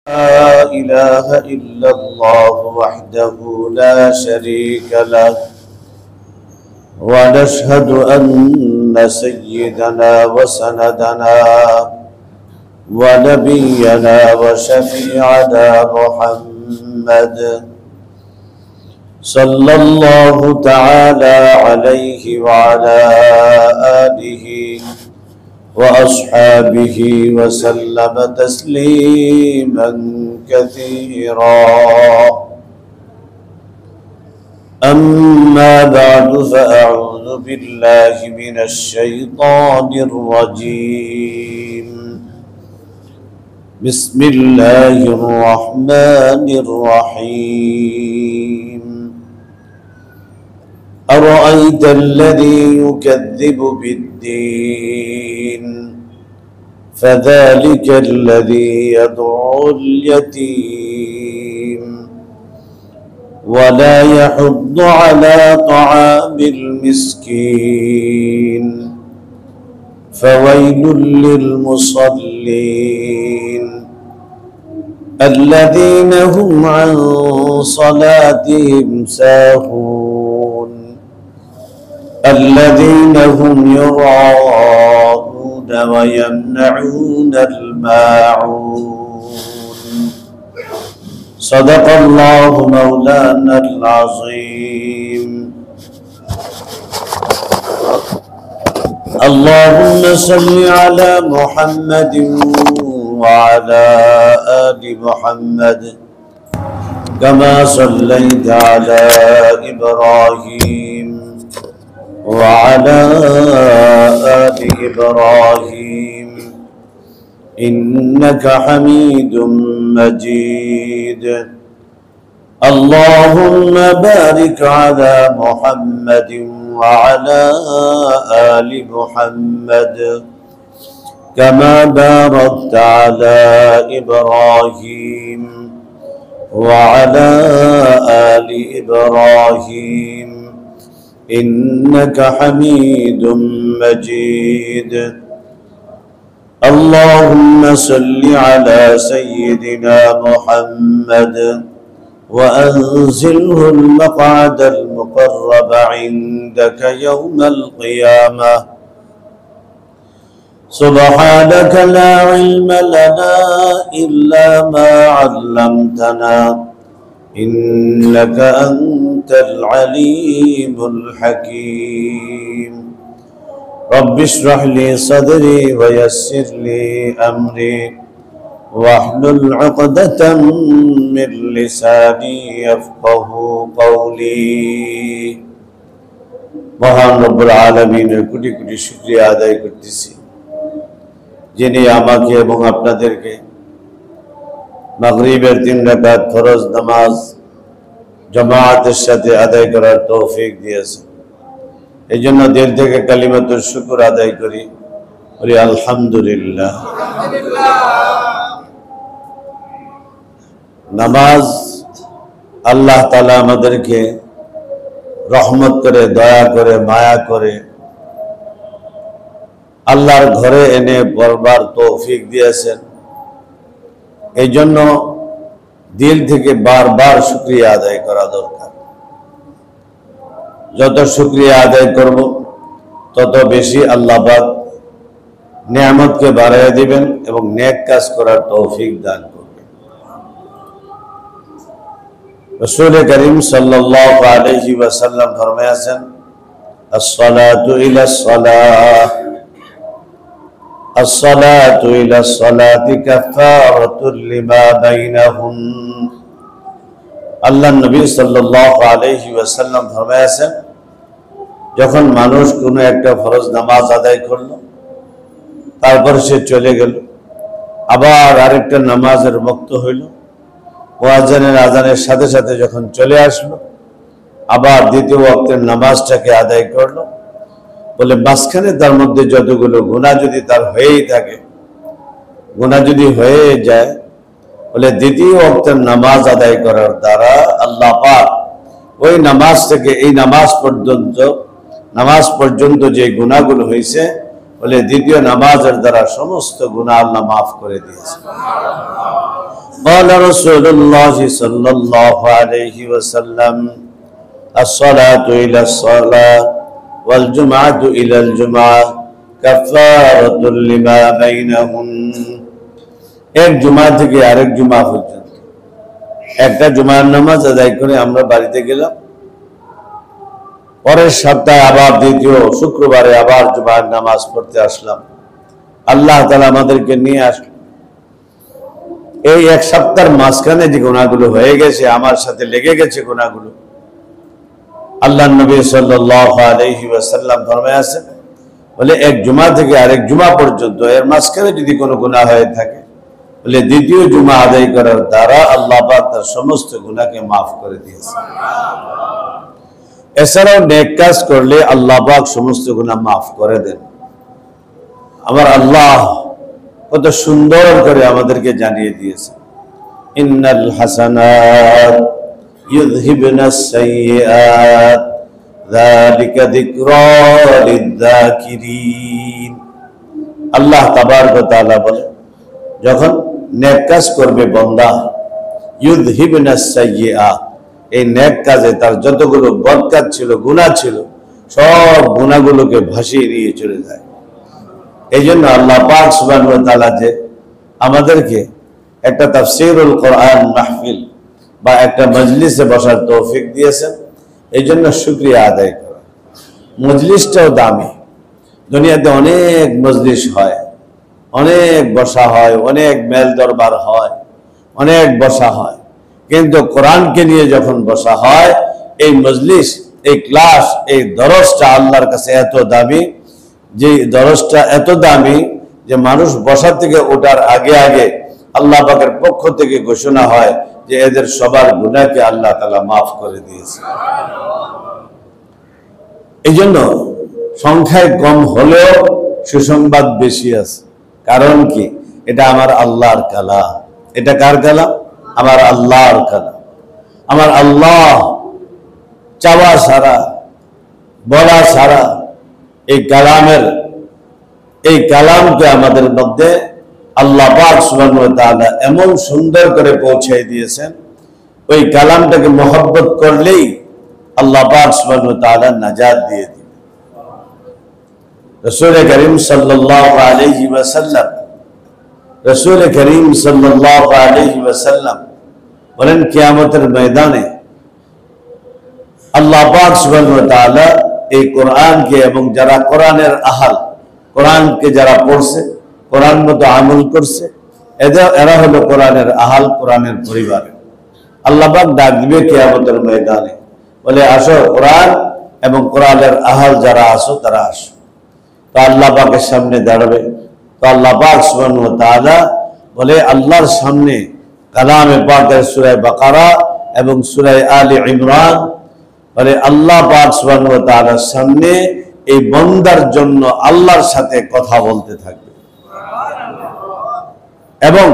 لا إله إلا الله وحده لا شريك له ونشهد أن سيدنا وسندنا ونبينا وشفيعنا محمد صلى الله تعالى عليه وعلى آله وأصحابه وسلم تسليما كثيرا. أما بعد فأعوذ بالله من الشيطان الرجيم. بسم الله الرحمن الرحيم. أرأيت الذي يكذب بالدين فذلك الذي يدعو اليتيم ولا يحض على طعام المسكين فويل للمصلين الذين هم عن صلاتهم ساهون الذين هم يراءون ويمنعون الماعون. صدق الله مولانا العظيم. اللهم صل على محمد وعلى آل محمد كما صليت على إبراهيم وعلى آل إبراهيم إنك حميد مجيد. اللهم بارك على محمد وعلى آل محمد كما باركت على إبراهيم وعلى آل إبراهيم إنك حميد مجيد. اللهم صل على سيدنا محمد وأنزله المقعد المقرب عندك يوم القيامة. سبحانك لا علم لنا إلا ما علمتنا إنك أنت العليم الحكيم. رب اشرح لي صدري ويسر لي أمري واحلل عقدة من لساني يفقه قولي. মহান রব্বুল আলামিনের কোটি কোটি শুকরিয়া আদায় করতেছি, যিনি আমাকে এবং আপনাদেরকে মাগরিবের 3 রাকাত ফরজ নামাজ জামাতের সাথে আদায় করার তৌফিক দিয়েছেন। এই জন্য দিল থেকে কালিমাতুর শুকর আদায় করি, বলি আলহামদুলিল্লাহ। নামাজ আল্লাহ তাআলা আমাদেরকে রহমত করে, দয়া করে, মায়া করে আল্লাহর ঘরে এনে পড়বার তৌফিক দিয়েছেন। এই জন্য দিল থেকে বারবার শুকরিয়া আদায় করা দরকার। যত শুকরিয়া আদায় করব তত বেশি আল্লাহ পাক নিয়ামতকে বাড়াইয়া দিবেন এবং নেক কাজ করার তৌফিক দান করবেন। রাসূল করিম সাল্লাল্লাহু আলাইহি ওয়াসাল্লাম ফরমায়াছেন, আস-সালাতু ইলা-স-সালাহ as-salatu ila as-salati kafaratun lima bainahum। আল্লাহ নবী সাল্লাল্লাহু আলাইহি ওয়াসাল্লাম ফরমায়াছেন, যখন মানুষ কোনো একটা ফরজ নামাজ আদায় করলো, তারপর সে চলে গেল, আবার আরেকটা নামাজের ওয়াক্ত হইল, মুয়াজ্জিনের আযানের সাথে সাথে যখন চলে আসলো, আবার দ্বিতীয় ওয়াক্তের নামাজটাকে আদায় করলো, বলে মাঝখানে তার মধ্যে যতগুলো গুনাহ যদি তার হয়েই থাকে, গুনাহ যদি হয়ে যায়, বলে দ্বিতীয় ওয়াক্তের নামাজ আদায় করার দ্বারা আল্লাহ পাক ওই নামাজ থেকে এই নামাজ পর্যন্ত যে গুনাহগুলো হয়েছে বলে দ্বিতীয় নামাজের দ্বারা সমস্ত গুনাহ আল্লাহ মাফ করে দিয়েছে। قال رسول الله صلى الله عليه وسلم الصلاة إلى الصلاة والجمعة إلى الجمعة كفارة لما بينهن। এক জুমা থেকে আরেক জুমা পর্যন্ত একটা জুমার নামাজ আদায় করে আমরা বাড়িতে গেলাম, পরের সপ্তাহে আবার দ্বিতীয় শুক্রবারে আবার জুমার নামাজ পড়তে আসলাম, আল্লাহ তাআলা আমাদেরকে নিয়ে আসলো। এই এক সপ্তাহের মাঝখানে যে গুনাহগুলো হয়ে গেছে, আমার সাথে লেগে গেছে গুনাহগুলো, আল্লাহর নবী সাল্লাল্লাহু আলাইহি ওয়াসাল্লাম ফরমায়াছেন, বলে এক জুমা থেকে আরেক জুমা পর্যন্ত এর মাঝখানে যদি কোনো গুনাহ হয়ে থাকে, বলে দ্বিতীয় জুমা আদায় করার দ্বারা আল্লাহ পাক তার সমস্ত গুনাহকে মাফ করে দিয়েছে। এছাড়াও নেক কাজ করলে আল্লাহ পাক সমস্ত গুনাহ মাফ করে দেন। আমার আল্লাহ কত সুন্দর করে আমাদেরকে জানিয়ে দিয়েছে, ইন্নাল হাসানাত ইউযহিবুনাস সাইয়্যাত যালিকা যিকরা লিয-যাকিরিন। আল্লাহ তাবারক ওয়া তাআলা বলে, যখন নেক কাজ করবে বান্দা, ইউযহিবুনাস সাইয়্যাত, এই নেক কাজে তার যতগুলো বদ কাজ ছিল, গুনাহ ছিল, সব গুনাহগুলোকে ভাসিয়ে নিয়ে চলে যায়। এই জন্য আল্লাহ পাক সুবহানাহু ওয়া তাআলা যে আমাদেরকে একটা তাফসীরুল কোরআন মাহফিল বা একটা মজলিসে বসার তৌফিক দিয়েছেন, এই জন্য শুকরিয়া আদায় করা। মজলিসটাও দামি। দুনিয়াতে অনেক মজলিস হয়, অনেক বসা হয়, অনেক মেল দরবার হয়, অনেক বসা হয়, কিন্তু কোরআনকে নিয়ে যখন বসা হয়, এই মজলিস, এই ক্লাস, এই দরসটা আল্লাহর কাছে এত দামি, যে দরসটা এত দামি যে মানুষ বসা থেকে ওঠার আগে আগে আল্লাহ পাকের পক্ষ থেকে ঘোষণা হয় যে এদের সবার গুনাহকে আল্লাহ তাআলা মাফ করে দিয়েছে। এই জন্য সংখ্যায় কম হলেও সুসংবাদ বেশি আছে। কারণ কি? এটা আমার আল্লাহর কালাম। এটা কার কালাম? আমার আল্লাহর কালাম। আমার আল্লাহ চাওয়া ছাড়া, বলা ছাড়া এই কালামকে আমাদের মধ্যে আল্লাহ পাক সুবহানাহু ওয়া তাআলা এমন সুন্দর করে পৌঁছে দিয়েছেন, ওই কালামটাকে মহব্বত করলেই আল্লাহ পাক সুবহানাহু ওয়া তাআলা নাজাত দিয়ে দিবেন। রাসূল করিম সাল্লাল্লাহু আলাইহি ওয়াসাল্লাম বলেন, কিয়ামতের ময়দানে আল্লাহ পাক সুবহানাহু ওয়া তাআলা এই কোরআনকে এবং যারা কোরআনের আহাল, কোরআনকে যারা পড়ছে, কোরআন মতো আমল করছে, এরা হলো কোরআনের আহাল, কোরআনের পরিবার। আল্লাহ পাক ডাক দিবে কিয়ামতের ময়দানে, বলে আসো কোরআন এবং কোরআনের আহাল যারা আসো তারা আসো। তো আল্লাহ পাকের সামনে দাঁড়াবে। তো আল্লাহ পাক সুবহানাহু ওয়া তাআলা বলে, আল্লাহর সামনে কালামে পাকের সূরা বাকারা এবং সূরা আলে ইমরান বলে আল্লাহ পাক সুবহানাহু ওয়া তাআলার সামনে এই বান্দার জন্য আল্লাহর সাথে কথা বলতে থাকবে এবং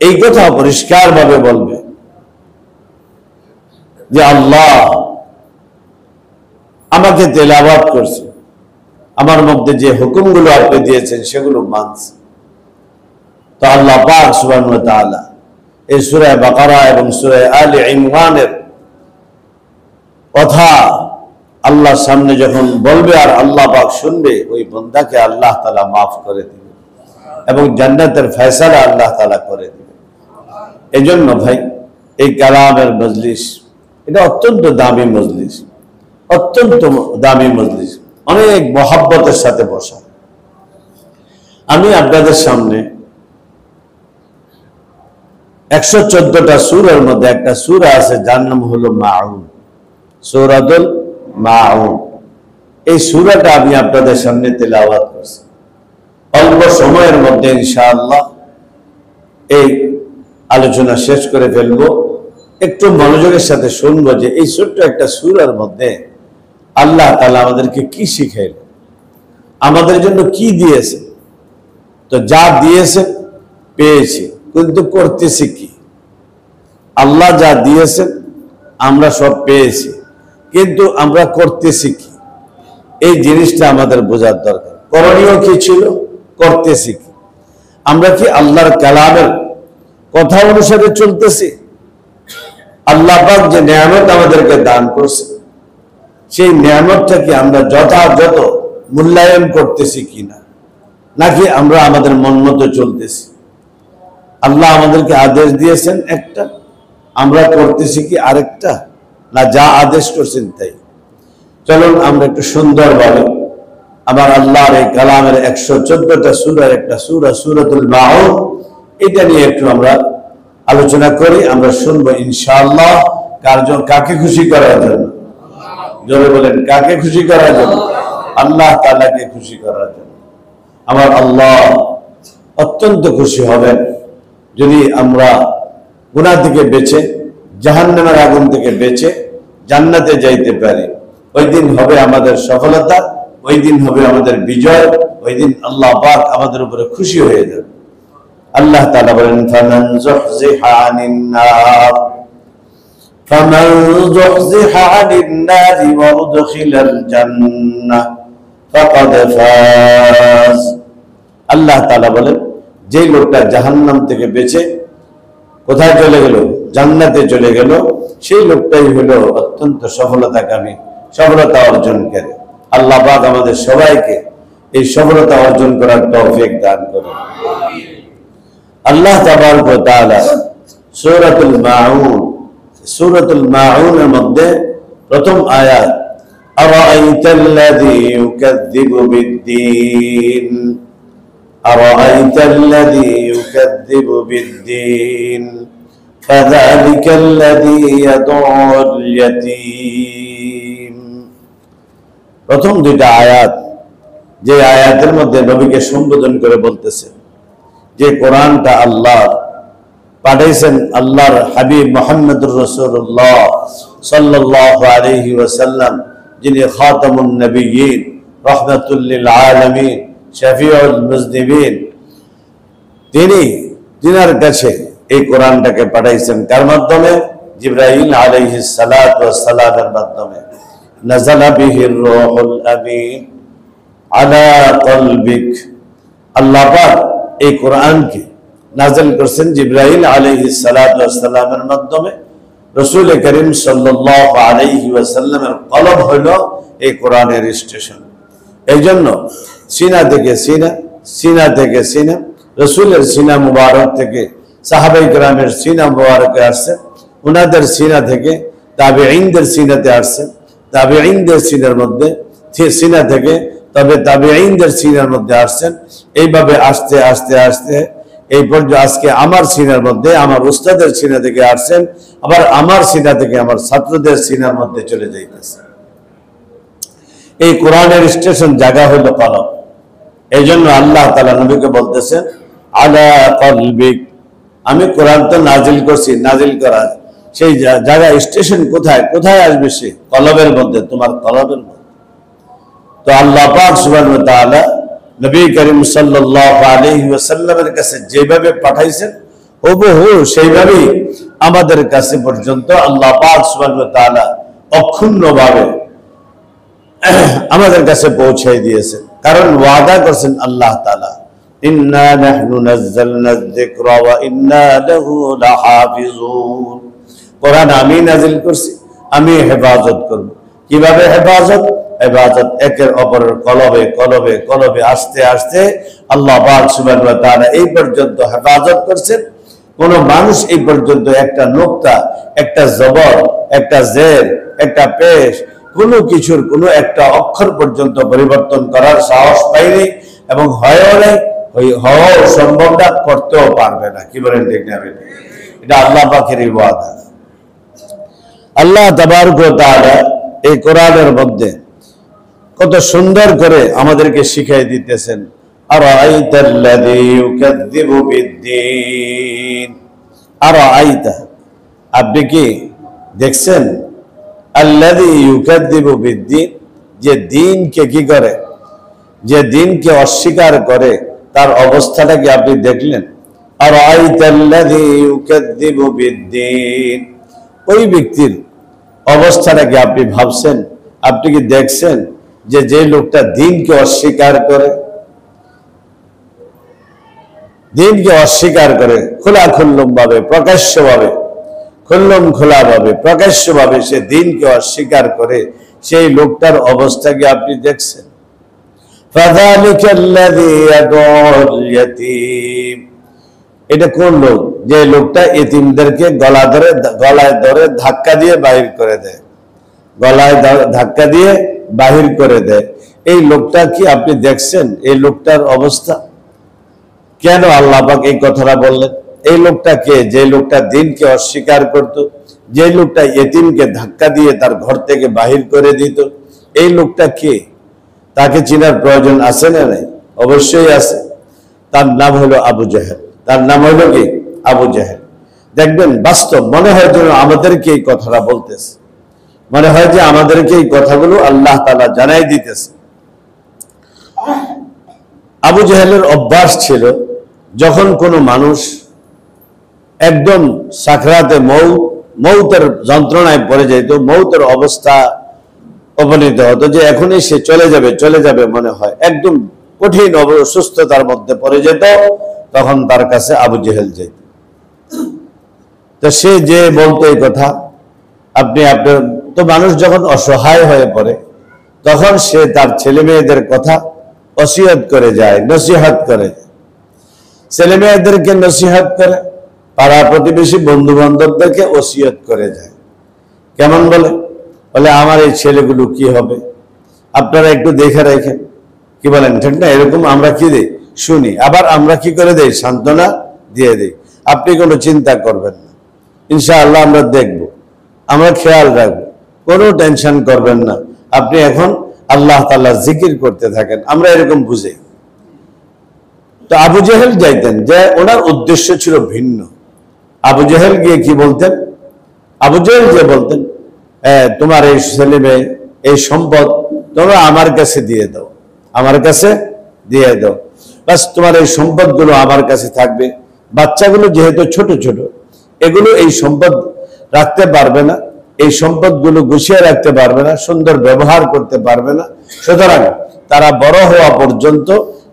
এই কথা পরিষ্কার ভাবে বলবে যে আল্লাহ আমাকে তেলাওয়াত করছে, আমার মধ্যে যে হুকুমগুলো আপনি দিয়েছেন সেগুলো মানছে। তো আল্লাহ পাক সুবহানাহু ওয়া তাআলা এই সূরা বাকারা এবং সূরা আলে ইমরানের কথা আল্লাহর সামনে যখন বলবে আর আল্লাহ পাক শুনবে, ওই বান্দাকে আল্লাহ তাআলা মাফ করে দিবে এবং জান্নাতের ফয়সালা আল্লাহ তাআলা করে দিবে। এই জন্য ভাই, এই কালামের মজলিস এটা অত্যন্ত দামি মজলিস, অত্যন্ত দামি মজলিস, অনেক মহব্বতের সাথে বসা। আমি আপনাদের সামনে 114টা সূরার মধ্যে একটা সূরা আছে যার নাম হলো মাউন, সূরাতুল মাউন। এই সূরাটা আমি আপনাদের সামনে তেলাওয়াত করছি। অল্প সময়ের মধ্যে ইনশাআল্লাহ এই আলোচনা শেষ করে ফেলবো। একটু মনোযোগের সাথে শুনবো যে এই ছোট্ট একটা সূরার মধ্যে আল্লাহ তাআলা আমাদেরকে কি শিখাইলেন, আমাদের জন্য কি দিয়েছে। তো যা দিয়েছে পেয়েছি, কিন্তু করতেছি কি? আল্লাহ যা দিয়েছেন আমরা সব পেয়েছি, কিন্তু আমরা করতেছি কি? এই জিনিসটা আমাদের বোঝার দরকার। করণীয় কি ছিল, করতেছি কি? আমরা কি আল্লাহর কালামের কথা অনুসারে চলতেছি? আল্লাহ পাক যে নিয়ামত আমাদেরকে দান করছে, সেই নিয়ামতটাকে আমরা যথাযথ মূল্যায়ন করতেছি কিনা, নাকি আমরা আমাদের মন মতো চলতেছি? আল্লাহ আমাদেরকে আদেশ দিয়েছেন একটা, আমরা করতেছি কি আরেকটা, না যা আদেশ করছেন তাই? চলুন আমরা একটু সুন্দরভাবে আমার আল্লাহর এই কালামের 114টা সূরার একটা সূরা সূরাতুল মাউন, এটা নিয়ে একটু আমরা আলোচনা করি। আমরা শুনবো ইনশাআল্লাহ। কাকে খুশি করার জন্য? জোরে বলেন, কাকে খুশি করার জন্য? আল্লাহ তাআলাকে খুশি করার জন্য। আমার আল্লাহ অত্যন্ত খুশি হবেন যদি আমরা গুনাহ থেকে বেঁচে, জাহান্নামের আগুন থেকে বেঁচে জান্নাতে যাইতে পারি। ওই দিন হবে আমাদের সফলতা, ওই দিন হবে আমাদের বিজয়, ওই দিন আল্লাহ পাক আমাদের উপরে খুশি হয়ে যাবে। আল্লাহ তাআলা বলেন, ফামান যুহজিহা আনিন নার ওয়া উদখিলাল জান্নাহ ফাকাদ ফাজ। আল্লাহ তাআলা বলেন, যে লোকটা জাহান্নাম থেকে বেঁচে কোথায় চলে গেল? জান্নাতে চলে গেল, সেই লোকটাই হলো অত্যন্ত সফলতাকামী, সফলতা অর্জনকারী। আল্লাহ পাক আমাদের সবাইকে এই সফলতা অর্জন করার তৌফিক দান করুন। আল্লাহ তাবারক ওয়া তাআলা সূরাতুল মাউনের মধ্যে প্রথম আয়াত, আরাআইতাল্লাযী ইউকাযযিবু বিদ্দীন, আরাআইতাল্লাযী ইউকাযযিবু বিদ্দীন ফাযালিকাল্লাযী ইয়াদউল ইয়াতীম। প্রথম দুইটা আয়াত, যে আয়াতের মধ্যে নবীকে সম্বোধন করে বলতেছে যে কোরআনটা আল্লাহ পাঠাইছেন আল্লাহর হাবিব মুহাম্মদুর রাসূলুল্লাহ সাল্লাল্লাহু আলাইহি ওয়াসাল্লাম, যিনি খাতামুন নবিয়্যিন, রাহমাতুল লিল আলামিন, শাফিউল মুজনিবিন, তিনার কাছে এই কোরআনটাকে পাঠাইছেন। কার মাধ্যমে? জিবরাইল আলাইহিস সালাতু ওয়াস সালামের মাধ্যমে। নাযালা বিহির রূহুল আমিন আলা কলবিক। আল্লাহ পাক এই কোরআনকে নাযিল করেছেন জিবরাইল আলাইহিস সালাতু ওয়াস সালামের মাধ্যমে। রাসূল করিম সাল্লাল্লাহু আলাইহি ওয়াসাল্লামের কলব হলো এই কোরআনের স্টেশন। এইজন্য সিনা থেকে সিনা, সিনা থেকে সিনা, রাসূলের সিনা মুবারক থেকে সাহাবায়ে কেরামের সিনা মুবারকে আসছে, উনাদের সিনা থেকে তাবেঈনদের সিনাতে আসছে, তাবেঈনদের সিনার মধ্যে সিনা থেকে তবে তাবেঈনদের সিনার মধ্যে আসছেন। এইভাবে আস্তে আস্তে আস্তে এই পর্যন্ত আজকে আমার সিনার মধ্যে, আমার উস্তাদের সিনা থেকে আসছেন, আবার আমার সিনা থেকে আমার ছাত্রদের সিনার মধ্যে চলে যাইতেছে। এই কোরআনের স্টেশন জায়গা হলো কলব। এই জন্য আল্লাহ তাআলা নবীকে বলতেছেন, আলা কলবিক, আমি কোরআন তো নাজিল করছি, নাজিল করা সেই জায়গা স্টেশন কোথায়? কোথায় আসবে? সে কলবের মধ্যে, তোমার কলবের মধ্যে। তো আল্লাহ পাক সুবহানাহু ওয়া তাআলা নবী করিম সাল্লাল্লাহু আলাইহি ওয়াসাল্লামের কাছে যেভাবে পাঠাইছেন, হুবহু সেইভাবেই আমাদের কাছে পর্যন্ত আল্লাহ পাক সুবহানাহু ওয়া তাআলা অক্ষুণ্ণভাবে আমাদের কাছে পৌঁছে দিয়েছেন। কারণ ওয়াদা করেছেন আল্লাহ তাআলা, ইন্না নাহনু নাযালনা যিকরা ওয়া ইন্না লাহু লাহাফিজুন। কোরআন আমি নাযিল করছি, আমি হেফাজত করব। কিভাবে হেফাজত? হেফাজত একের অপরের কলবে কলবে কলবে আস্তে আস্তে আল্লাহ পাক সুবহানাহু ওয়া তাআলা এই পর্যন্ত হেফাজত করছেন। কোন মানুষ এই পর্যন্ত একটা নোক্তা, একটা জবর, একটা জের, একটা পেশ, কোনো কিছুর কোনো একটা অক্ষর পর্যন্ত পরিবর্তন করার সাহস পাইনি এবং হয়ও নাই, হওয়াও সম্ভব না, করতেও পারবে না। কি বলেন ঠিক না? এটা আল্লাহ পাকের ওয়াদা। আল্লাহ তাবারক ওয়া তাআলা এই কোরআনের মধ্যে কত সুন্দর করে আমাদেরকে শিখিয়ে দিতেছেন, আরাআইতাল্লাযী ইউকাযযিবু বিদ্দীন। আরাআইতা, আপনি কি দেখছেন? আল্লাযী ইউকাযযিবু বিদ্দীন, যে দ্বীনকে কি করে, যে দ্বীনকে অস্বীকার করে, তার অবস্থাটা কি আপনি দেখলেন? আরাআইতাল্লাযী ইউকাযযিবু বিদ্দীন, ওই ব্যক্তির অবস্থাটা কি আপনি ভাবছেন? আপনি কি দেখছেন যে লোকটা দিনকে অস্বীকার করে, দিনকে অস্বীকার করে খোলাখুল্লম ভাবে, প্রকাশ্যভাবে, খুল্লম খোলা ভাবে, প্রকাশ্যভাবে সে দিনকে অস্বীকার করে, সেই লোকটার অবস্থা কি আপনি দেখছেন? এটা কোন লোক? যে লোকটা এতিমদেরকে গলায় ধরে ধাক্কা দিয়ে বাহির করে দেয়, গলায় ধাক্কা দিয়ে বাহির করে দেয়। এই লোকটা কি আপনি দেখছেন? এই লোকটার অবস্থা কেন আল্লাহ পাক এই কথাটা বললেন? এই লোকটা কে? যে লোকটা দিনকে অস্বীকার করত, যে লোকটা এতিমকে ধাক্কা দিয়ে তার ঘর থেকে বাহির করে দিত, এই লোকটা কে? তাকে চিনার প্রয়োজন আছে না নাই? অবশ্যই আছে। তার নাম হলো আবু জেহেল। তার নাম হলো কি? আবু জেহেল। দেখবেন বাস্তব মনে হয় যেন আমাদেরকে এই কথাটা বলতেছে, মনে হয় যে আমাদেরকে এই কথাগুলো আল্লাহ তাআলা জানাই দিতেছে। আবু জেহেলের অভ্যাস ছিল, যখন কোনো মানুষ একদম সাকরাতে মৌতের যন্ত্রণায় পড়ে যেত, মৌতের অবস্থা উপনীত হতো, যে এখনই সে চলে যাবে মনে হয়, একদম কঠিন অসুস্থতার মধ্যে পড়ে যেত, তখন তার কাছে আবু জেহেল যেত। তো সে যে বলতো এই কথা, আপনার তো মানুষ যখন অসহায় হয়ে পড়ে, তখন সে তার ছেলে মেয়েদের কথা ওসিয়ত করে যায়, নসিহত করে, ছেলে মেয়েদেরকে নসিহত করে, পাড়া প্রতিবেশী বন্ধু বান্ধবদেরকে ওসিয়ত করে যায়। কেমন বলে আমার এই ছেলেগুলো কি হবে, আপনারা একটু দেখে রাখেন। কি বলেন, ঠিক না? এরকম আমরা কি দিই, শুনি, আবার আমরা কি করে দেই, সান্ত্বনা দিয়ে দিই। আপনি কোনো চিন্তা করবেন না, ইনশাআল্লাহ আমরা দেখব, আমরা খেয়াল রাখবো, কোনো টেনশন করবেন না, আপনি এখন আল্লাহ তাআলা জিকির করতে থাকেন, আমরা এরকম বুঝি। তো আবু জেহেল যাইতেন, যে ওনার উদ্দেশ্য ছিল ভিন্ন। আবু জেহেল গিয়ে কি বলতেন? আবু জেহেল যে বলতেন, তোমার এই ছেলে মেয়ে, এই সম্পদ তোমরা আমার কাছে দিয়ে দাও, আমার কাছে দিয়ে দাও, বাস তোমার এই সম্পদগুলো আমার কাছে থাকবে। বাচ্চাগুলো যেহেতু ছোট ছোট, এগুলো এই সম্পদ রাখতে পারবে না, এই সম্পদগুলো গুছিয়ে রাখতে পারবে না, সুন্দর ব্যবহার করতে পারবে না, সুতরাং তারা বড় হওয়া পর্যন্ত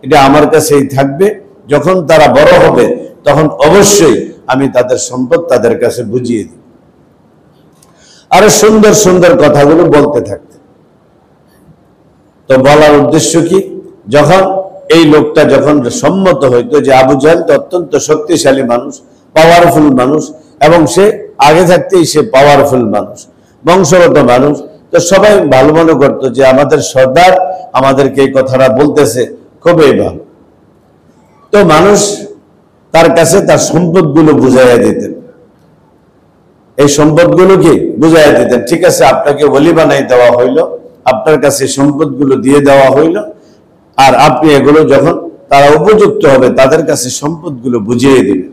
এটা আমার কাছেই থাকবে। যখন তারা বড় হবে, তখন অবশ্যই আমি তাদের সম্পদ তাদের কাছে বুঝিয়ে দিই। আরো সুন্দর সুন্দর কথাগুলো বলতে থাকতে। তো বলার উদ্দেশ্য কি, যখন এই লোকটা যখন সম্মত হইতো, যে আবু জেহেল তো অত্যন্ত শক্তিশালী মানুষ, পাওয়ারফুল মানুষ, এবং সে আগে থাকতেই সে পাওয়ারফুল মানুষ, বংশগত মানুষ, তো সবাই ভালো মনে করতো যে আমাদের সর্দার আমাদেরকে এই কথাটা বলতেছে, খুবই ভালো। তো মানুষ তার কাছে তার সম্পদগুলো বুঝাইয়া দিতেন, এই সম্পদগুলো কি বুঝাইয়া দিতেন। ঠিক আছে, আপনাকে ওলি বানাই দেওয়া হইলো, আপনার কাছে সম্পদগুলো দিয়ে দেওয়া হইলো, আর আপনি এগুলো যখন তারা উপযুক্ত হবে তাদের কাছে সম্পদগুলো বুঝিয়ে দিবেন।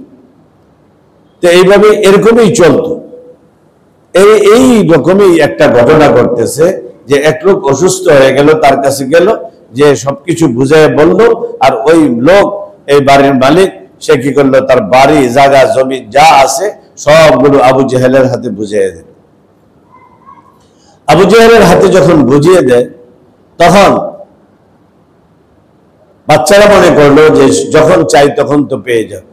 তো এইভাবে এরকমই চলতো। এই রকমই একটা ঘটনা ঘটতেছে, যে এক লোক অসুস্থ হয়ে গেল, তার কাছে গেল, যে সবকিছু বুঝাই বলল, আর ওই লোক, এই বাড়ির মালিক, সে কি করলো, তার বাড়ি জায়গা জমি যা আছে সবগুলো আবু জেহেলের হাতে বুঝিয়ে দেয়। আবু জেহেলের হাতে যখন বুঝিয়ে দেয়, তখন বাচ্চারা মনে করলো যে যখন চাই তখন তো পেয়ে যাবে,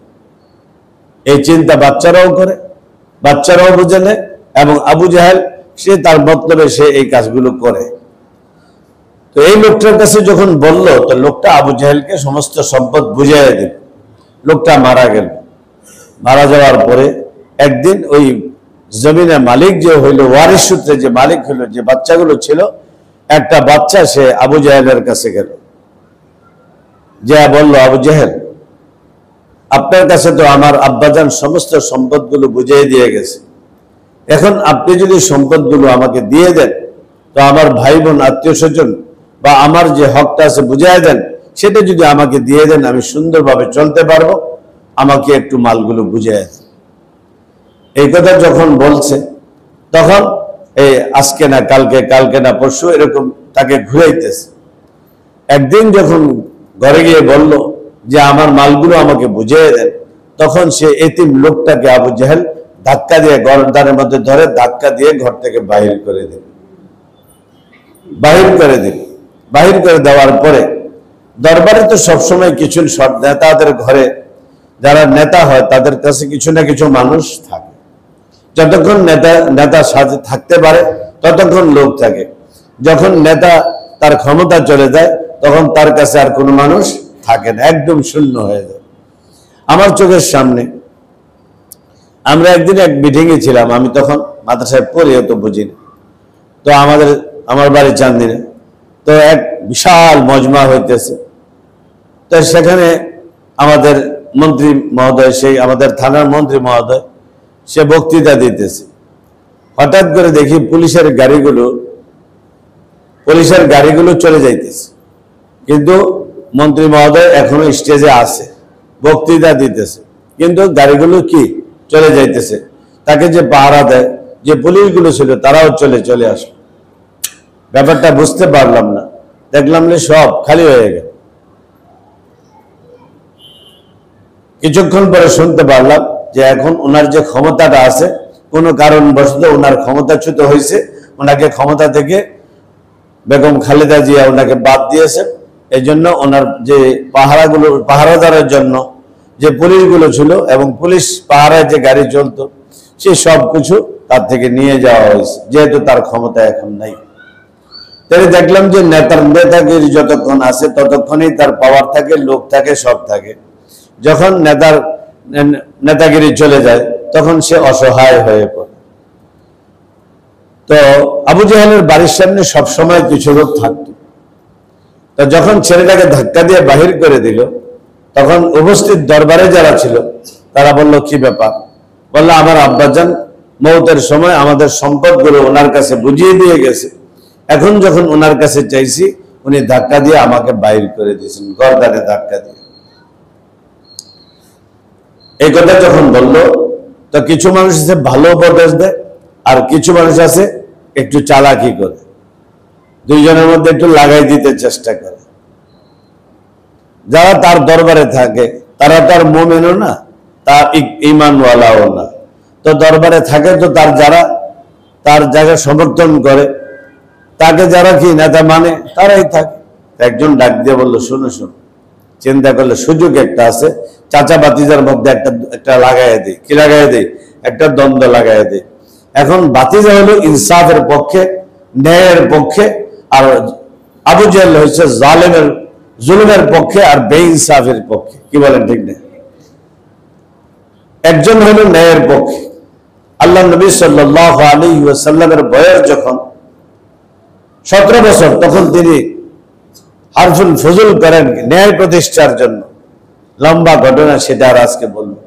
এই চিন্তা বাচ্চারাও করে, বাচ্চারাও বুঝে নেয়, এবং আবু জেহেল সে তার মতলবে সে এই কাজগুলো করে। তো এই লোকটার কাছে যখন বলল, তো লোকটা আবু জেহেলকে সমস্ত সম্পদ বুঝিয়ে দিল। লোকটা মারা গেল। মারা যাওয়ার পরে একদিন ওই জমিনের মালিক যে হইল, ওয়ারিশ সূত্রে যে মালিক হইল, যে বাচ্চাগুলো ছিল, একটা বাচ্চা সে আবু জেহেলের কাছে গেল, যে বলল, আবু জেহেল, আপনার কাছে তো আমার আব্বাজান সমস্ত সম্পদগুলো বুঝিয়ে দিয়ে গেছে, এখন আপনি যদি সম্পদগুলো আমাকে দিয়ে দেন, তো আমার ভাই বোন, আত্মীয় স্বজন, বা আমার যে হকটা আছে বুঝিয়ে দেন, সেটা যদি আমাকে দিয়ে দেন, আমি সুন্দরভাবে চলতে পারবো, আমাকে একটু মালগুলো বুঝিয়ে দেন। এই কথা যখন বলছে, তখন এই আজকে না কালকে, কালকে না পরশু, এরকম তাকে ঘুরাইতেছে। একদিন যখন ঘরে গিয়ে বলল যে আমার মালগুলো আমাকে বুঝিয়ে দেন, তখন সে এতিম লোকটাকে আবু জেহেল ধাক্কা দিয়ে, গরদানের মধ্যে ধরে ধাক্কা দিয়ে ঘর থেকে বাহির করে দিল, বাহির করে দিল। বাহির করে দেওয়ার পরে দরবারে তো সবসময় কিছু নেতাদের ঘরে যারা নেতা হয় তাদের কাছে কিছু না কিছু মানুষ থাকে। যতক্ষণ নেতা সাথে থাকতে পারে ততক্ষণ লোক থাকে। যখন নেতা তার ক্ষমতা চলে যায় তখন তার কাছে আর কোনো মানুষ থাকে না, একদম শূন্য হয়ে যায়। আমার চোখের সামনে আমরা একদিন এক মিটিংয়ে ছিলাম, আমি তখন মাদ্রাসায় পড়ি, অত বুঝিনি। তো আমার বাড়ি চান্দিনে, তো এক বিশাল মজমা হইতেছে। তো সেখানে আমাদের মন্ত্রী মহোদয়, সেই আমাদের থানার মন্ত্রী মহোদয়, সে বক্তৃতা দিতেছে। হঠাৎ করে দেখি পুলিশের গাড়িগুলো চলে যাইতেছে, কিন্তু মন্ত্রী মহোদয় এখনো স্টেজে আছে, বক্তৃতা দিতেছে, কিন্তু গাড়িগুলো কি চলে যাইতেছে। তাকে যে পাহারা দেয়, যে পুলিশগুলো ছিল, তারাও চলে আসলো। ব্যাপারটা বুঝতে পারলাম না, দেখলাম যে সব খালি হয়ে গেল। কিছুক্ষণ পরে শুনতে পারলাম যে এখন ওনার যে ক্ষমতাটা আছে, কোনো কারণবশত ওনার ক্ষমতাচ্যুত হয়েছে, ওনাকে ক্ষমতা থেকে বেগম খালেদা জিয়া ওনাকে বাদ দিয়েছেন। এই জন্য ওনার যে পাহারাদারের জন্য যে পুলিশগুলো ছিল এবং পুলিশ পাহারায় যে গাড়ি চলতো, সে সব কিছু তার থেকে নিয়ে যাওয়া হয়েছে, যেহেতু তার ক্ষমতা এখন নাই। তাই দেখলাম যে নেতাগিরি যতক্ষণ আছে ততক্ষণই তার পাওয়ার থাকে, লোক থাকে, সব থাকে। যখন নেতাগিরি চলে যায় তখন সে অসহায় হয়ে পড়ে। তো আবু জাহেলের বাড়ির সামনে সবসময় কিছু লোক থাকতো। তো যখন ছেলেটাকে ধাক্কা দিয়ে বাহির করে দিল, তখন উপস্থিত দরবারে যারা ছিল তারা বলল, কি ব্যাপার? বললো, আমার আব্বাজান মৌতের সময় আমাদের সম্পদগুলো ওনার কাছে বুঝিয়ে দিয়ে গেছে, এখন যখন ওনার কাছে চাইছি উনি ধাক্কা দিয়ে আমাকে বাহির করে দিয়েছেন, গর্দানে ধাক্কা দিয়ে। এই কথা যখন বললো, তো কিছু মানুষ আছে ভালো উপদেশ দেয়, আর কিছু মানুষ আছে একটু চালাকি করে, দুইজনের মধ্যে একটু লাগাই দিতে চেষ্টা করে। যারা তার দরবারে থাকে তারা তার মুমিনও না, তার ঈমানওয়ালাও না। তো দরবারে থাকে তো তার জায়গা সমর্থন করে, তাকে যারা কি নেতা মানে তারাই থাকে। একজন ডাক দিয়ে বললো, শোনো, চিন্তা করলে সুযোগ একটা আছে, চাচা ভাতিজার মধ্যে একটা লাগাইয়া দিই। কি লাগাইয়া দিই? একটা দ্বন্দ্ব লাগাইয়া দিই। এখন ভাতিজা হলো ইনসাফের পক্ষে, ন্যায়ের পক্ষে, আর আবু জাহেল হচ্ছে জুলুমের পক্ষে আর বেইনসাফের পক্ষে। কি বলেন, ঠিক না? একজন হলো ন্যায়ের পক্ষে। আল্লাহ নবী সাল্লাল্লাহু আলাইহি ওয়াসাল্লামের বয়স যখন 17 বছর, তখন তিনি হারফুল ফজল করেন ন্যায় প্রতিষ্ঠার জন্য। লম্বা ঘটনা, সেটা আর আজকে বলবো।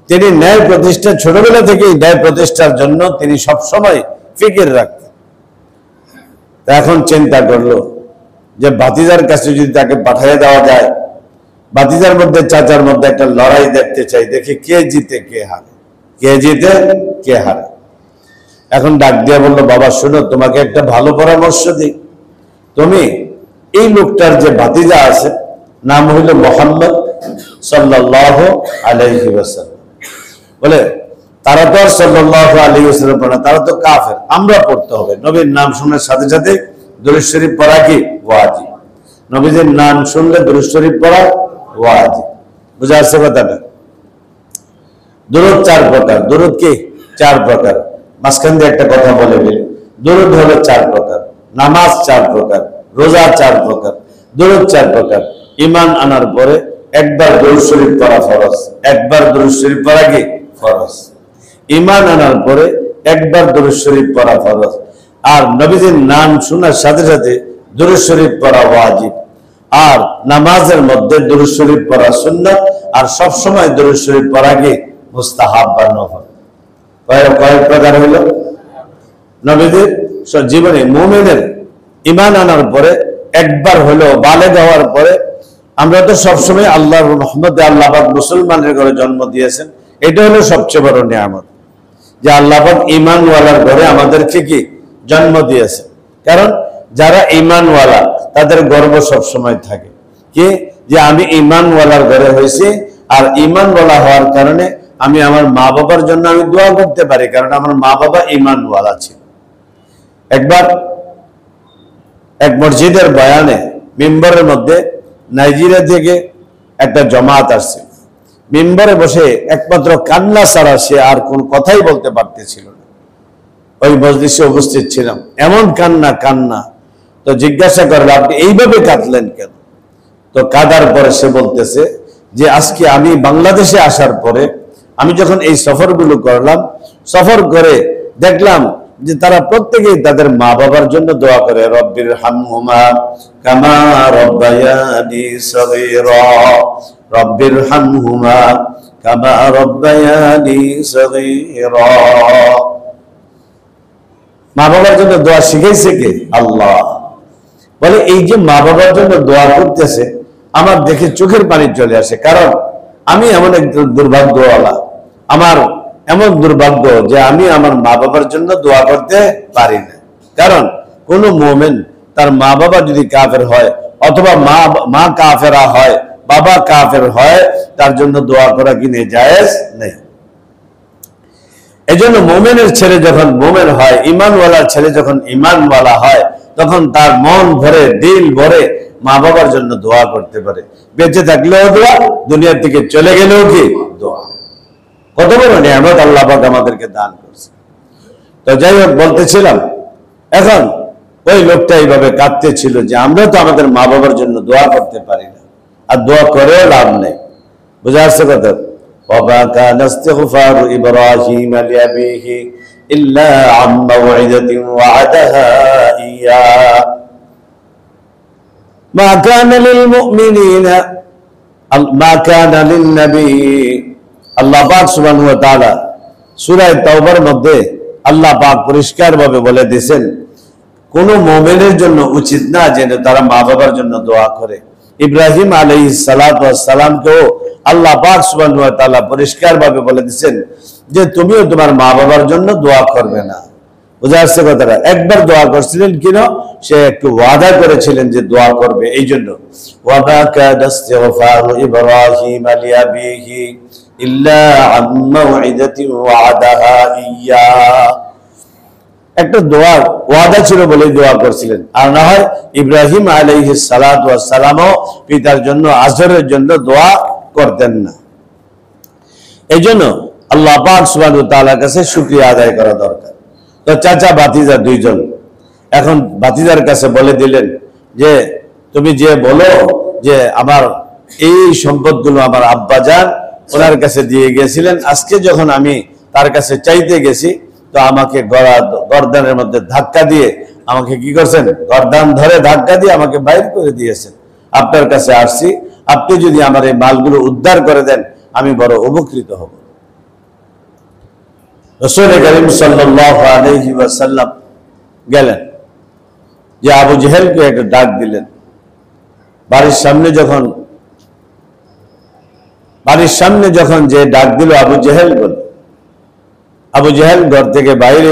তিনি ন্যায় প্রতিষ্ঠা, ছোটবেলা থেকেই ন্যায় প্রতিষ্ঠার জন্য তিনি সবসময় ফিকির রাখতেন। এখন চিন্তা করলো যে ভাতিজার কাছে যদি তাকে পাঠিয়ে দেওয়া যায়, ভাতিজার মধ্যে চাচার মধ্যে একটা লড়াই দেখতে চাই, দেখি কে জিতে কে হারে, কে জিতে কে হারে। এখন ডাক দিয়ে বললো, বাবা শোনো, তোমাকে একটা ভালো পরামর্শ দিই। তুমি এই লোকটার যে ভাতিজা আছে, নাম হইল মুহাম্মদ সাল্লাল্লাহু আলাইহি ওয়াসাল্লাম। বলে, তারা তো আর সাল্লাল্লাহু আলাইহি ওয়াসাল্লাম পড়ে না, তারা তো কাফের। আমরা পড়তে হবে। নবীর নাম শোনার সাথে সাথে দুরূদ শরীফ পড়া কি ওয়াজিব। নবীদের নাম শুনলে দুরূদ শরীফ পড়া ওয়াজিব। বুঝা আসছে কথাটা? দুরূদ 4 প্রকার। দুরূদ কি 4 প্রকার। মাঝখান দিয়ে একটা কথা বলে দিল, দুরূদ হলো 4 প্রকার, নামাজ 4 প্রকার, রোজা 4 প্রকার, দুরূদ 4 প্রকার। ঈমান আনার পরে একবার দুরূদ শরীফ পড়া ফরজ, একবার দুরূদ শরীফ পড়া কি ফরজ। ঈমান আনার পরে একবার দুরূদ শরীফ পড়া ফরজ, আর নবীদের নাম শোনার সাথে সাথে দুরূদ শরীফ পড়া ওয়াজিব। আর নামাজের মধ্যে দুরূদ শরীফ পড়া সুন্নাত, আর সব সময় দুরূদ শরীফ পড়া কি মুস্তাহাব বা নফল। কয়েক প্রকার হইল নবীদের জীবনে। মুমিনের ঈমান আনার পরে একবার হলো বালেগ হওয়ার পরে, আমরা তো সবসময় আল্লাহর রহমতে আল্লাহ পাক মুসলমানের ঘরে জন্ম দিয়েছেন, এটা হলো সবচেয়ে বড় নিয়ামত যে আল্লাহ পাক ঈমানওয়ালার ঘরে আমাদেরকে কি জন্ম দিয়েছেন। কারণ যারা ঈমানওয়ালা তাদের গর্ব সবসময় থাকে কি, যে আমি ঈমানওয়ালার ঘরে হয়েছি, আর ঈমানওয়ালা হওয়ার কারণে আমি আমার মা বাবার জন্য আমি দোয়া করতে পারি, কারণ আমার মা বাবা ঈমানওয়ালা ছিল। একবার এক মসজিদের বয়ানে মিম্বরের মধ্যে নাইজেরিয়া থেকে একটা জমাত আসছে। মিম্বরে বসে একমাত্র কান্না ছাড়া সে আর কোন কথাই বলতে পারতেছিল না। ওই মজলিসে উপস্থিত ছিলাম, এমন কান্না কান্না। তো জিজ্ঞাসা করলো, আপনি এইভাবে কাঁদলেন কেন? তো কাঁদার পরে সে বলতেছে যে আজকে আমি বাংলাদেশে আসার পরে আমি যখন এই সফরগুলো করলাম, সফর করে দেখলাম যে তারা প্রত্যেকেই তাদের মা বাবার জন্য দোয়া করে, রব্বির হামহুমা কামা রব্বায়ানি সগীরা, রব্বির হামহুমা কামা রব্বায়ানি সগীরা। মা বাবার জন্য দোয়া শিখাইছে কে? আল্লাহ। বলে এই যে মা বাবার জন্য দোয়া করতেছে, আমার দেখে চোখের পানি চলে আসে, কারণ আমি এমন একজন দুর্ভাগ্যওয়ালা, আমার এমন দুর্ভাগ্য যে আমি আমার মা বাবার জন্য দোয়া করতে পারি না। কারণ কোন মুমিন তার মা বাবা যদি কাফের হয় অথবা মা কাফেরা হয়, বাবা কাফের হয়, তার জন্য দোয়া করা কি জায়েজ নেই। এজন্য মুমিনের ছেলে যখন মুমিন হয়, ঈমানওয়ালার ছেলে যখন ঈমানওয়ালা হয়, তখন তার মন ভরে, দিল ভরে মা বাবার জন্য দোয়া করতে পারে। বেঁচে থাকলেও দোয়া, দুনিয়া থেকে চলে গেলেও কি দোয়া। কত বড় নিয়ামত আল্লাহ পাক আমাদেরকে দান করছে। তো যাই হোক, বলতেছিলাম, এখন ওই লোকটা এইভাবে কাঁদতেছিল যে আমরা তো আমাদের মা বাবার জন্য দোয়া করতে পারি না, আর দোয়া করেও লাভ নেই। বুঝা আসছে কথা? وما كان استغفار إبراهيم لأبيه إلا عن موعدة وعدها إياه ما كان للمؤمنين ما كان للنبي। আল্লাহ পাক সুবহানাহু ওয়া তাআলা সূরা তাওবার মধ্যে আল্লাহ পাক পরিষ্কার ভাবে বলে দিয়েছেন, কোন মুমিনের জন্য উচিত না যে তারা মা বাবার জন্য দোয়া করে। ইব্রাহিম আলাইহিস সালাতু ওয়াস সালামকেও আল্লাহ পাক সুবহানাহু ওয়া তাআলা পরিষ্কার ভাবে বলে দিয়েছেন যে তুমিও তোমার মা বাবার জন্য দোয়া করবে না। বুঝা আসছে কথাটা? একবার দোয়া করছিলেন কিনা, সে একটু ওয়াদা করেছিলেন যে দোয়া করবে, এই জন্য ওয়াবা কাদাস্তিগফারু ইব্রাহিম লিআবিহি ইল্লা আন মাউইদাতিন ওয়াদাহা ইয়্যা। একটা দোয়ার ওয়াদা ছিল বলে দোয়া করছিলেন, আর না হয় ইব্রাহিম আলাইহিস সালাতু ওয়াস সালামও পিতার জন্য, আজরের জন্য দোয়া করতেন না। এই জন্য আল্লাহ পাক সুবহানাহু ওয়া তাআলার কাছে শুকরিয়া আদায় করা দরকার। তো চাচা ভাতিজা দুইজন এখন ভাতিজার কাছে বলে দিলেন যে তুমি যে বলো যে আমার এই সম্পদগুলো আমার আব্বাজান ওনার কাছে দিয়ে গেছিলেন, আজকে যখন আমি তার কাছে চাইতে গেছি তো আমাকে গর্দানের মধ্যে ধাক্কা দিয়ে আমাকে কি করছেন, গর্দান ধরে ধাক্কা দিয়ে আমাকে বাইর করে দিয়েছেন। আপনার কাছে আসছি, আপনি যদি আমার এই মালগুলো উদ্ধার করে দেন আমি বড় উপকৃত হব। রাসূল করিম সাল্লাল্লাহু আলাইহি ওয়াসাল্লাম গেলেন, যে আবু জেহেলকে একটা ডাক দিলেন। বাড়ির সামনে যখন যে ডাক দিল আবু জেহেল বলে, আবু জেহেল ঘর থেকে বাইরে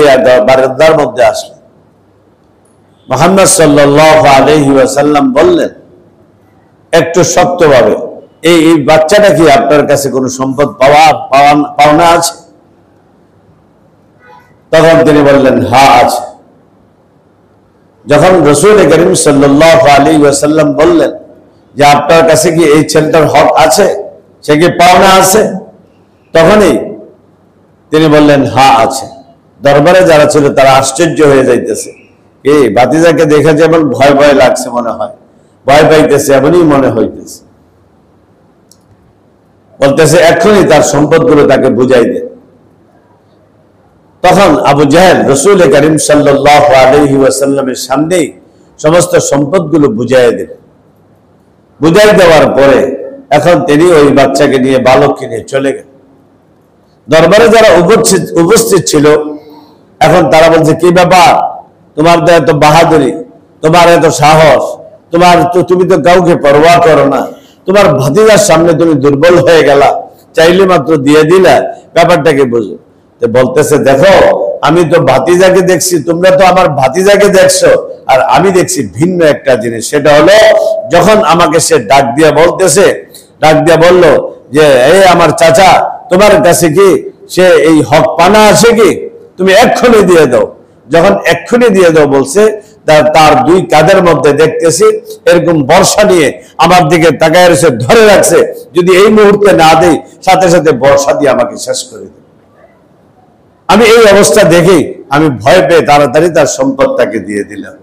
বারান্দার মধ্যে আসলেন। মুহাম্মদ সাল্লাল্লাহু আলাইহি ওয়াসাল্লাম বললেন একটু শক্তভাবে, এই বাচ্চাটা কি আপনার কাছে কোনো সম্পদ পাওনা আছে? তখন তিনি বললেন হ্যাঁ আছে। যখন রাসূল করিম সাল্লাল্লাহু আলাইহি ওয়াসাল্লাম বললেন যে আপনার কাছে কি এই ছেলেটার হক আছে, সে কি পাওনা আছে, তখনই তিনি বললেন হ্যাঁ আছে। দরবারে যারা ছিল তারা আশ্চর্য হয়ে যাইতেছে, এই ভাতিজাকে দেখে যেমন ভয় ভয় লাগছে, মনে হয় ভয় পাইতেছে, এমনই মনে হইতেছে। বলতেছে এখনই তার সম্পদগুলো তাকে বুঝাই দেন। তখন আবু জেহেল রাসূল করিম সাল্লাল্লাহু আলাইহি ওয়াসাল্লামের সামনেই সমস্ত সম্পদগুলো বুঝাই দিলেন। বুঝাই দেওয়ার পরে এখন তিনি ওই বাচ্চাকে নিয়ে, বালককে নিয়ে চলে গেলেন। দরবারে যারা উপস্থিত ছিল এখন তারা বলছে কি ব্যাপার, তোমার তো এত বাহাদুরি, তোমার এত সাহস, তুমি তো কাউকে পরোয়া করো না, তোমার ভাতিজার সামনে তুমি দুর্বল হয়ে গেলা, চাইলে মাত্র দিয়ে দিলা, ব্যাপারটাকে বুঝো। বলতেছে দেখো আমি তো ভাতিজাকে দেখছি, তোমরা তো আমার ভাতিজাকে দেখছো, আর আমি দেখছি ভিন্ন একটা জিনিস। সেটা হলো যখন আমাকে সে ডাক দিয়া বলল যে এই আমার চাচা, তোমার কাছে কি সে এই হক পানা আছে কি, তুমি এক্ষুনি দিয়ে দাও। যখন এক্ষুনি দিয়ে দাও বলছে, তার দুই কাঁধের মধ্যে দেখতেছি এরকম বর্ষা নিয়ে আমার দিকে তাকায় রয়েছে, ধরে রাখছে, যদি এই মুহূর্তে না দেই সাথে সাথে বর্ষা দিয়ে আমাকে শেষ করে দেবে। আমি এই অবস্থা দেখেই আমি ভয় পেয়ে তাড়াতাড়ি তার সম্পদ তাকে দিয়ে দিলাম।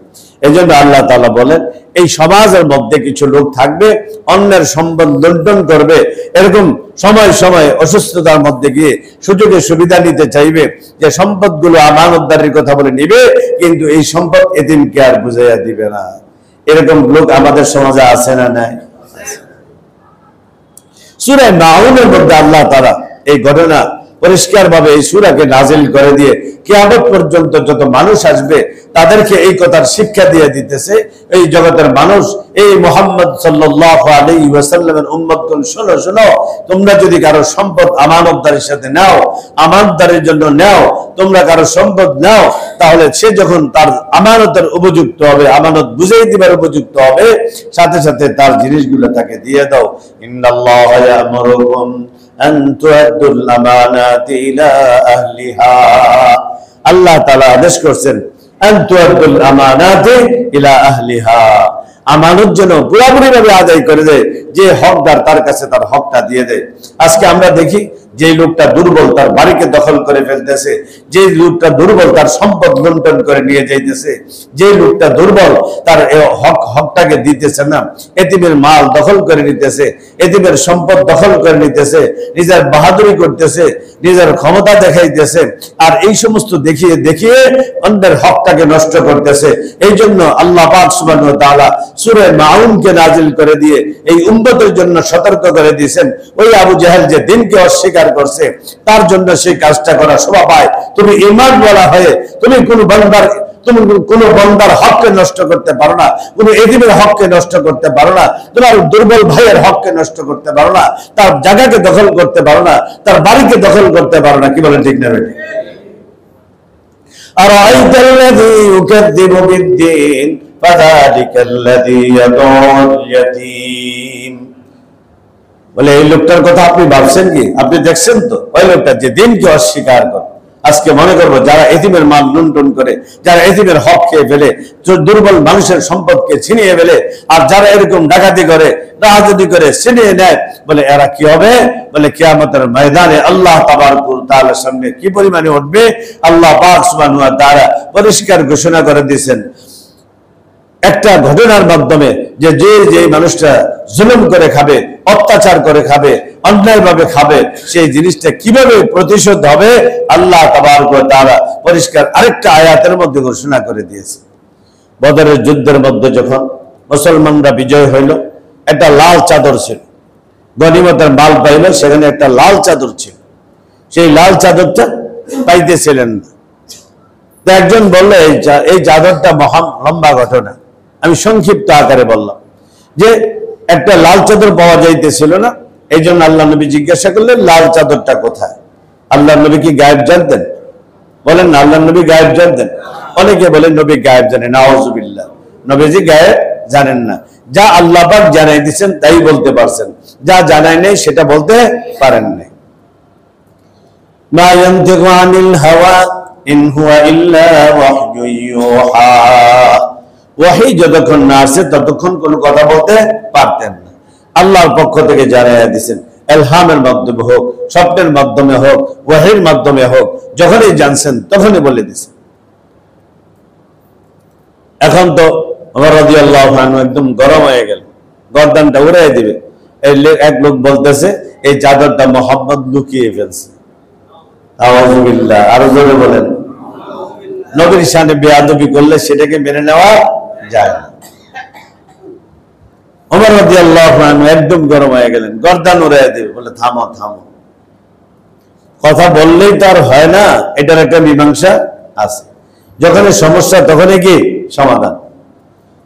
এই জন্য আল্লাহ তাআলা বলেন, এই সমাজের মধ্যে কিছু লোক থাকবে অন্যের সম্পদ লুণ্ঠন করবে, এরকম সময় সময় অসুস্থতার মধ্যে গিয়ে সুযোগে সুবিধা নিতে চাইবে, যে সম্পদগুলো আমানতদারির কথা বলে নিবে, কিন্তু এই সম্পদ এতিমকে আর বুঝাইয়া দিবে না। এরকম লোক আমাদের সমাজে আছে না নাই? সূরা মাউনের মধ্যে আল্লাহ তাআলা এই ঘটনা পরিষ্কার ভাবে এই সূরাকে নাজিল করে দিয়ে কিয়ামত পর্যন্ত যত মানুষ আসবে তাদেরকে এই কথার শিক্ষা দিয়ে দিতেছে, এই জগতের মানুষ, এই মুহাম্মদ সাল্লাল্লাহু আলাইহি ওয়াসাল্লামের উম্মতগণ, শোনো শোনো, তোমরা যদি কারো সম্পদ আমানতদারির সাথে নাও, আমানতদারির জন্য নাও, তোমরা কারো সম্পদ নাও, তাহলে সে যখন তার আমানতের উপযুক্ত হবে, আমানত বুঝিয়ে দিবার উপযুক্ত হবে, সাথে সাথে তার জিনিসগুলো তাকে দিয়ে দাও। ইন্নাল্লাহা ইয়া'মুরুকুম আন তু'আদ্দুল আমানাতি ইলা আহলিহা, আল্লাহ তাআলা আদেশ করছেন, আন তু'আদ্দুল আমানাতি ইলা আহলিহা, আমানত যেন পুরোপুরি ভাবে আদায় করে দেয়, যে হকদার তার কাছে তার হকটা দিয়ে দেয়। আজকে আমরা দেখি যে লোকটা দুর্বল তার বাড়িকে দখল করে ফেলতেছে, যে লোকটা দুর্বল তার সম্পদ লুণ্ঠন করে নিয়ে যাইতেছে, যে লোকটা দুর্বল তার হকটাকে দিতেছে না, এতিমের মাল দখল করে নিতেছে, এতিমের সম্পদ দখল করে নিতেছে, নিজের বাহাদুরি করতেছে, নিজের ক্ষমতা দেখাইতেছে, আর এই সমস্ত দেখিয়ে দেখিয়ে অন্যের হকটাকে নষ্ট করতেছে। এই জন্য আল্লাহ পাক সুবহানাহু ওয়া তাআলা সূরা মাউনকে নাজিল করে দিয়ে এই উম্মতের জন্য সতর্ক করে দিয়েছেন, ওই আবু জাহেল যে দিনকে অস্বীকার করছে তার জন্য সেই কাজটা করা শোভা পায়। তুমি ঈমান বলা হয়ে তুমি কোন বান্দার হককে নষ্ট করতে পারো না, কোন এতিমের হককে নষ্ট করতে পারো না, তোমার দুর্বল ভাইয়ের হককে নষ্ট করতে পারো না, তার জায়গাকে দখল করতে পারো না, তার বাড়িকে দখল করতে পারো না। কি বলেন, ঠিক না বেঠিক? আরাআইতাল্লাযী ইউকাযযিবু বিদ্দীন ফাযালিকাল্লাযী ইয়াদউল ইয়াতীম, বলে এই লোকটার কথা আপনি ভাবছেন কি? আপনি দেখছেন তো ওই লোকটা যে দিনকে অস্বীকার করে। আজকে মনে করবো যারা এতিমের মাল লুণ্ঠন করে, যারা এতিমের হক খেয়ে ফেলে, দুর্বল মানুষের সম্পদকে ছিনিয়ে ফেলে, আর যারা এরকম ডাকাতি করে, রাজনীতি করে, ছিনিয়ে নেয়, বলে এরা কি হবে? বলে কিয়ামতের ময়দানে আল্লাহ তাবারক ওয়া তাআলার সামনে কি পরিমাণে উঠবে, আল্লাহ পাক সুবহানাহু ওয়া তাআলা পরিষ্কার ঘোষণা করে দিয়েছেন একটা ঘটনার মাধ্যমে, যে যে মানুষটা জুলুম করে খাবে, অত্যাচার করে খাবে, অন্যায়ভাবে খাবে, সেই জিনিসটা কিভাবে প্রতিশোধ হবে আল্লাহ তাবারক ওয়া তাআলা পরিষ্কার আরেকটা আয়াতের মধ্যে ঘোষণা করে দিয়েছে। বদরের যুদ্ধের মধ্যে যখন মুসলমানরা বিজয় হইল, একটা লাল চাদর ছিল, গনিমতের মাল পাইল, সেখানে একটা লাল চাদর ছিল, সেই লাল চাদরটা পাইতেছিলেন না। তো একজন বলল, এই চাদরটা মহা লম্বা ঘটনা, আমি সংক্ষিপ্ত আকারে বললাম যে একটা লাল চাদর পাওয়া যাইতেছিল না। এই জন্য আল্লাহ নবী জিজ্ঞাসা করলেন, লাল চাদরটা কোথায়? আল্লাহ নবী কি গায়েব জানতেন? বলেন না, আল্লাহ নবী গায়েব জানতেন? অনেকে বলেন নবী গায়েব জানেন, নাউযুবিল্লাহ, নবীজি গায়েব জানেন না। যা আল্লাহ পাক জানাই দিয়েছেন তাই বলতে পারছেন, যা জানাই নেই সেটা বলতে পারেন নাই। মা ইয়ানতিকু আনিল হাওয়া ইন হুয়া ইল্লা ওয়াহয়ুন ইউহা, ওয়াহী যতক্ষণ না আসে ততক্ষণ কোনো কথা বলতে পারতেন না। আল্লাহর পক্ষ থেকে জানাইয়া দিয়েছেন, ইলহামের মাধ্যমে হোক, স্বপ্নের মাধ্যমে হোক, ওয়াহীর মাধ্যমে হোক, যখনই জানছেন তখনই বলে দিয়েছেন। এখন তো ওমর রাদিয়াল্লাহু আনহু একদম গরম হয়ে গেল, গর্দানটা উড়াই দিবে। এক লোক বলতেছে এই চাদরটা মুহাম্মদ লুকিয়ে ফেলছে। আউযুবিল্লাহ, আরো জোরে বলেন। নবীর শানে বেয়াদবি করলে সেটাকে মেনে নেওয়া যায় না। ওমর রাদিয়াল্লাহু আনহু একদম গরম হয়ে গেলেন, গর্দান উড়াই দিবে, বলে থামো থামো, কথা বললেই তো আর হয় না, এটার একটা মীমাংসা আছে। যখনই সমস্যা তখনই কি সমাধান।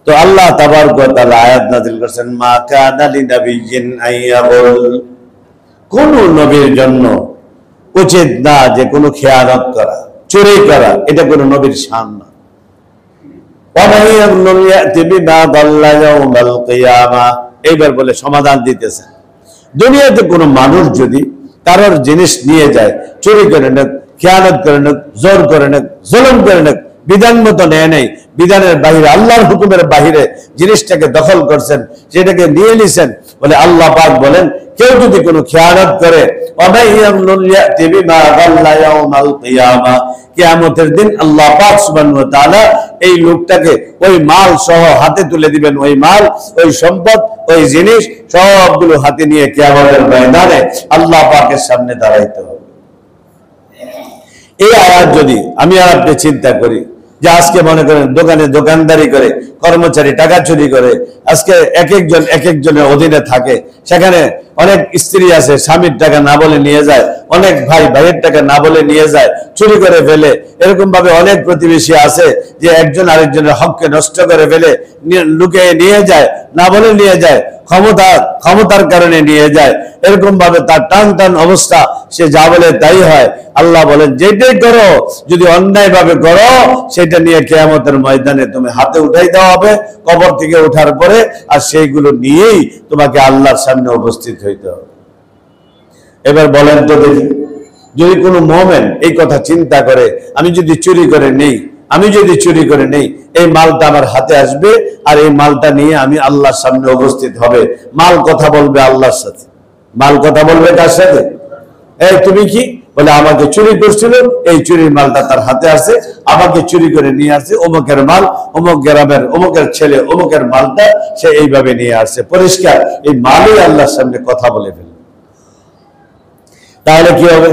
তো আল্লাহ তাবারক ওয়া তাআলা আয়াত নাযিল করেছেন, মা কানা লিনাবিয়্যিন আইয়াকুল, কোন নবীর জন্য উচিত না যে কোনো খেয়ানত করা, চুরি করা, এটা কোন নবীর শান না। এইবার বলে সমাধান দিতেছে, দুনিয়াতে কোনো মানুষ যদি কারোর জিনিস নিয়ে যায়, চুরি করে নেক, খেয়ানত করে নেক, জোর করে নেক, জুলুম করে নেক, বিধান মতো নেয় নাই, বিধানের বাহিরে, আল্লাহর হুকুমের বাহিরে জিনিসটাকে দখল করছেন, সেটাকে নিয়ে নিছেন। বলে আল্লাহ পাক বলেন, কেউ যদি কোনো খেয়ানত করে, কিয়ামতের দিন আল্লাহ পাক সুবহানাহু ওয়া তাআলা এই লোকটাকে ওই মাল সহ হাতে তুলে দিবেন। ওই মাল, ওই সম্পদ, ওই জিনিস সবগুলো হাতে নিয়ে কিয়ামতের ময়দানে আল্লাহ পাকের সামনে দাঁড়াইতে হবে। এই আয়াত যদি আমি আর আপনি চিন্তা করি যে আজকে মনে করেন দোকানে দোকানদারি করে, কর্মচারী টাকা চুরি করে, আজকে এক একজনের অধীনে থাকে, সেখানে অনেক স্ত্রী আছে স্বামীর টাকা না বলে নিয়ে যায়, অনেক ভাই ভাইয়ের টাকা না বলে নিয়ে যায়, চুরি করে ফেলে। এরকম ভাবে অনেক প্রতিবেশী আছে যে একজন আরেকজনের হককে নষ্ট করে ফেলে, লুকিয়ে নিয়ে যায়, না বলে নিয়ে যায়, ক্ষমতার কারণে নিয়ে যায়। এরকম ভাবে তার টান টান অবস্থা, সে যা বলে তাই হয়। আল্লাহ বলেন, যেটাই করো যদি অন্যায় ভাবে করো, সেটা নিয়ে কিয়ামতের ময়দানে তুমি হাতে উঠাই দেওয়া হবে কবর থেকে ওঠার পরে, আর সেইগুলো নিয়েই তোমাকে আল্লাহর সামনে উপস্থিত হইতে হবে। এবার বলেন তো দেখি, যদি কোনো মুমিন এই কথা চিন্তা করে, আমি যদি চুরি করে নেই, এই মালটা আমার হাতে আসবে, আর এই মালটা নিয়ে আমি আল্লাহর সামনে উপস্থিত হবে। মাল কথা বলবে আল্লাহর সাথে। মাল কথা বলবে কার সাথে? এই তুমি কি বলে, আমাকে চুরি করছিল, এই চুরির মালটা তার হাতে আছে, আমাকে চুরি করে নিয়ে আসছে, অমুকের মাল, অমুক গ্রামের অমুকের ছেলে, অমুকের মালটা সে এইভাবে নিয়ে আসছে। পরিষ্কার এই মালই আল্লাহর সামনে কথা বলে ফেলবে। তাহলে কি হবে?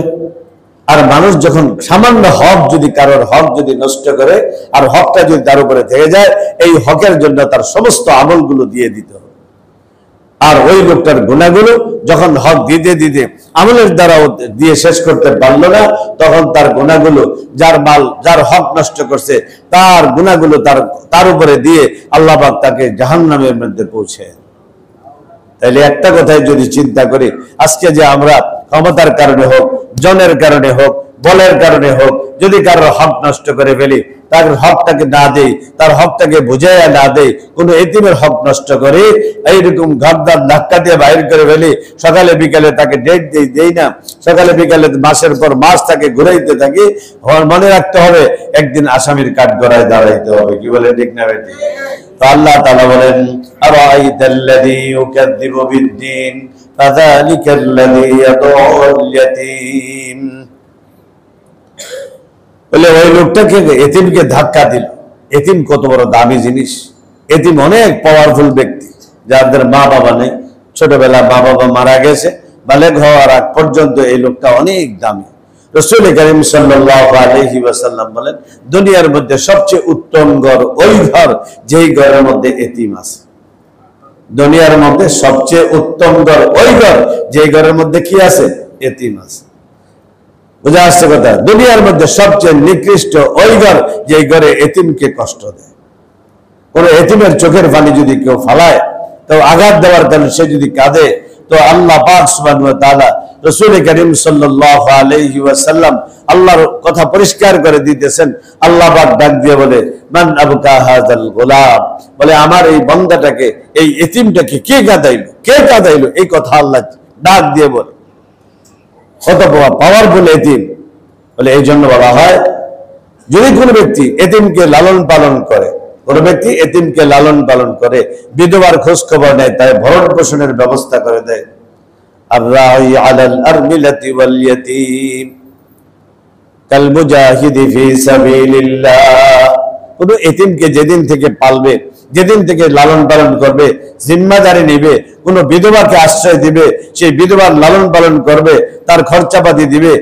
আর মানুষ যখন সামান্য হক যদি কারোর হক যদি নষ্ট করে, আর হকটা যদি তার উপরে থেকে যায়, এই হকের জন্য তার সমস্ত আমলগুলো দিয়ে দিতে হবে। আর ওই লোকটার গুনাহগুলো যখন হক দিতে দিতে আমলের দ্বারা দিয়ে শেষ করতে পারলো না, তখন তার গুনাহগুলো, যার মাল, যার হক নষ্ট করছে, তার গুনাহগুলো তার উপরে দিয়ে আল্লাহ পাক তাকে জাহান্নামের মধ্যে পৌঁছে। তাইলে একটা কথাই যদি চিন্তা করি, আজকে যে আমরা ক্ষমতার কারণে হোক, জনের কারণে হোক, বলের কারণে হোক, যদি কারোর হক নষ্ট করে ফেলি, তার হকটাকে না দেই, তার হকটাকে বুঝাইয়া না দেই, কোনো এতিমের হক নষ্ট করি, এইরকম ঘরদার ধাক্কা দিয়ে বাইর করে ফেলি, সকালে বিকালে তাকে ডেট দেই না, সকালে বিকালে মাসের পর মাস তাকে ঘুরাইতে থাকি, মনে রাখতে হবে একদিন আসামির কাঠগড়ায় দাঁড়াইতে হবে। কি বলে, ঠিক না বেটি? তো আল্লাহ তাআলা বলেন, আরাআইতাল্লাযী ইউকাযযিবু বিদ্দীন ফাযালিকাল্লাযী ইয়াদউল ইয়াতীম। বলে ওই লোকটাকে, এতিমকে ধাক্কা দিল। এতিম কত বড় দামি জিনিস! এতিম অনেক পাওয়ারফুল ব্যক্তি, যাদের মা বাবা নেই, ছোটবেলা মা বাবা মারা গেছে, বালেগ হওয়ার আগ পর্যন্ত এই লোকটা অনেক দামি। রাসূল কারীম সাল্লাল্লাহু আলাইহি ওয়াসাল্লাম বলেন, দুনিয়ার মধ্যে সবচেয়ে উত্তম ঘর ওই ঘর যেই ঘরের মধ্যে এতিম আছে। দুনিয়ার মধ্যে সবচেয়ে উত্তম ঘর ওই ঘর যেই ঘরের মধ্যে কি আছে? এতিম আছে। বুঝা আসছে কথা? দুনিয়ার মধ্যে সবচেয়ে নিকৃষ্ট ওই ঘর যেই ঘরে এতিমকে কষ্ট দেয়। কোন এতিমের চোখের পানি যদি কেউ ফালায়, তো আঘাত দেওয়ার কারণে সে যদি কাঁদে, তো আল্লাহ পাক সুবহানাহু ওয়া তাআলা, রাসূল কারীম সাল্লাল্লাহু আলাইহি ওয়াসাল্লাম আল্লাহর কথা পরিষ্কার করে দিতেছেন। আল্লাহ পাক ডাক দিয়ে বলে, মান আবকা হাযাল গোলাম, বলে আমার এই বান্দাটাকে, এই এতিমটাকে কে কাঁদাইলো? এই কথা আল্লাহ ডাক দিয়ে বলে। কত পাওয়ারফুল এতিম! বলে এই জন্য বলা হয়, যদি কোনো ব্যক্তি এতিমকে লালন পালন করে, বিধবার খোঁজ খবর নেয়, তাই ভরণ পোষণের ব্যবস্থা করে দেয়। আর-রাই আলাল আরমিলাতি ওয়াল ইয়াতীম কাল মুজাহিদি ফি সাবিলিল্লাহ। কোন এতিমকে যেদিন থেকে পালবে, যেদিন থেকে লালন পালন করবে, জিম্মাদারি নিবে, কোন বিধবাকে আশ্রয় দিবে, সেই বিধবার লালন পালন করবে, তার খরচাপাতি দিবে।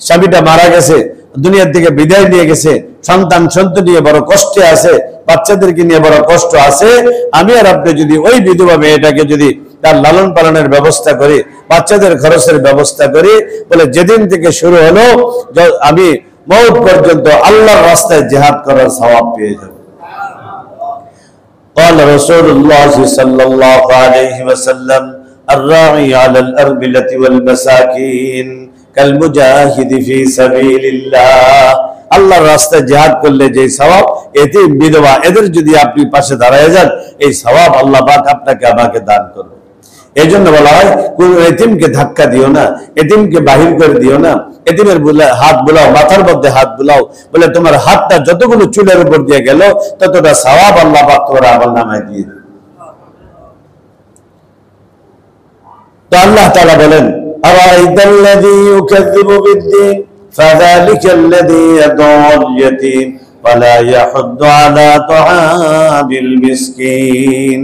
স্বামীটা মারা গেছে, দুনিয়ার থেকে বিদায় নিয়ে গেছে, সন্তান নিয়ে বড় কষ্টে আছে, বাচ্চাদেরকে নিয়ে বড় কষ্ট আছে। আমি আর আপনি যদি ওই বিধবা মেয়েটাকে যদি তার লালন পালনের ব্যবস্থা করি, বাচ্চাদের খরচের ব্যবস্থা করি, বলে যেদিন থেকে শুরু হলো আমি মওত পর্যন্ত আল্লাহর রাস্তায় জিহাদ করার সওয়াব পেয়ে যাব। قال رسول الله صلى الله عليه وسلم الراعي على الأرملة والمساكين كالمجاهد في سبيل الله। আল্লাহর রাস্তায় জিহাদ করলে যে সওয়াব, এতিম বিধবা এদের যদি আপনি পাশে দাঁড়ায় যান, এই সওয়াব আল্লাহ পাক আপনাকে আমাকে দান করবে। এই জন্য বলা হয় কোন এতিমকে ধাক্কা দিও না, এতিমকে বাহির করে দিও না, এতিমের হাত বুলাও, মাথার মধ্যে হাত বুলাও, বলে তোমার হাতটা যতগুলো চুলের উপর দিয়ে গেল ততটা সওয়াব আল্লাহ পাক তোমার আমলনামায় দিয়ে দেবে। তো আল্লাহ তাআলা বলেন আরাইতাল্লাযী ইউকাযযিবু বিদ্দীন ফাযালিকাল্লাযী ইয়াদউল ইয়াতীম ওয়া লা ইয়াহুদ্দু আলা তুআমিল মিসকিন।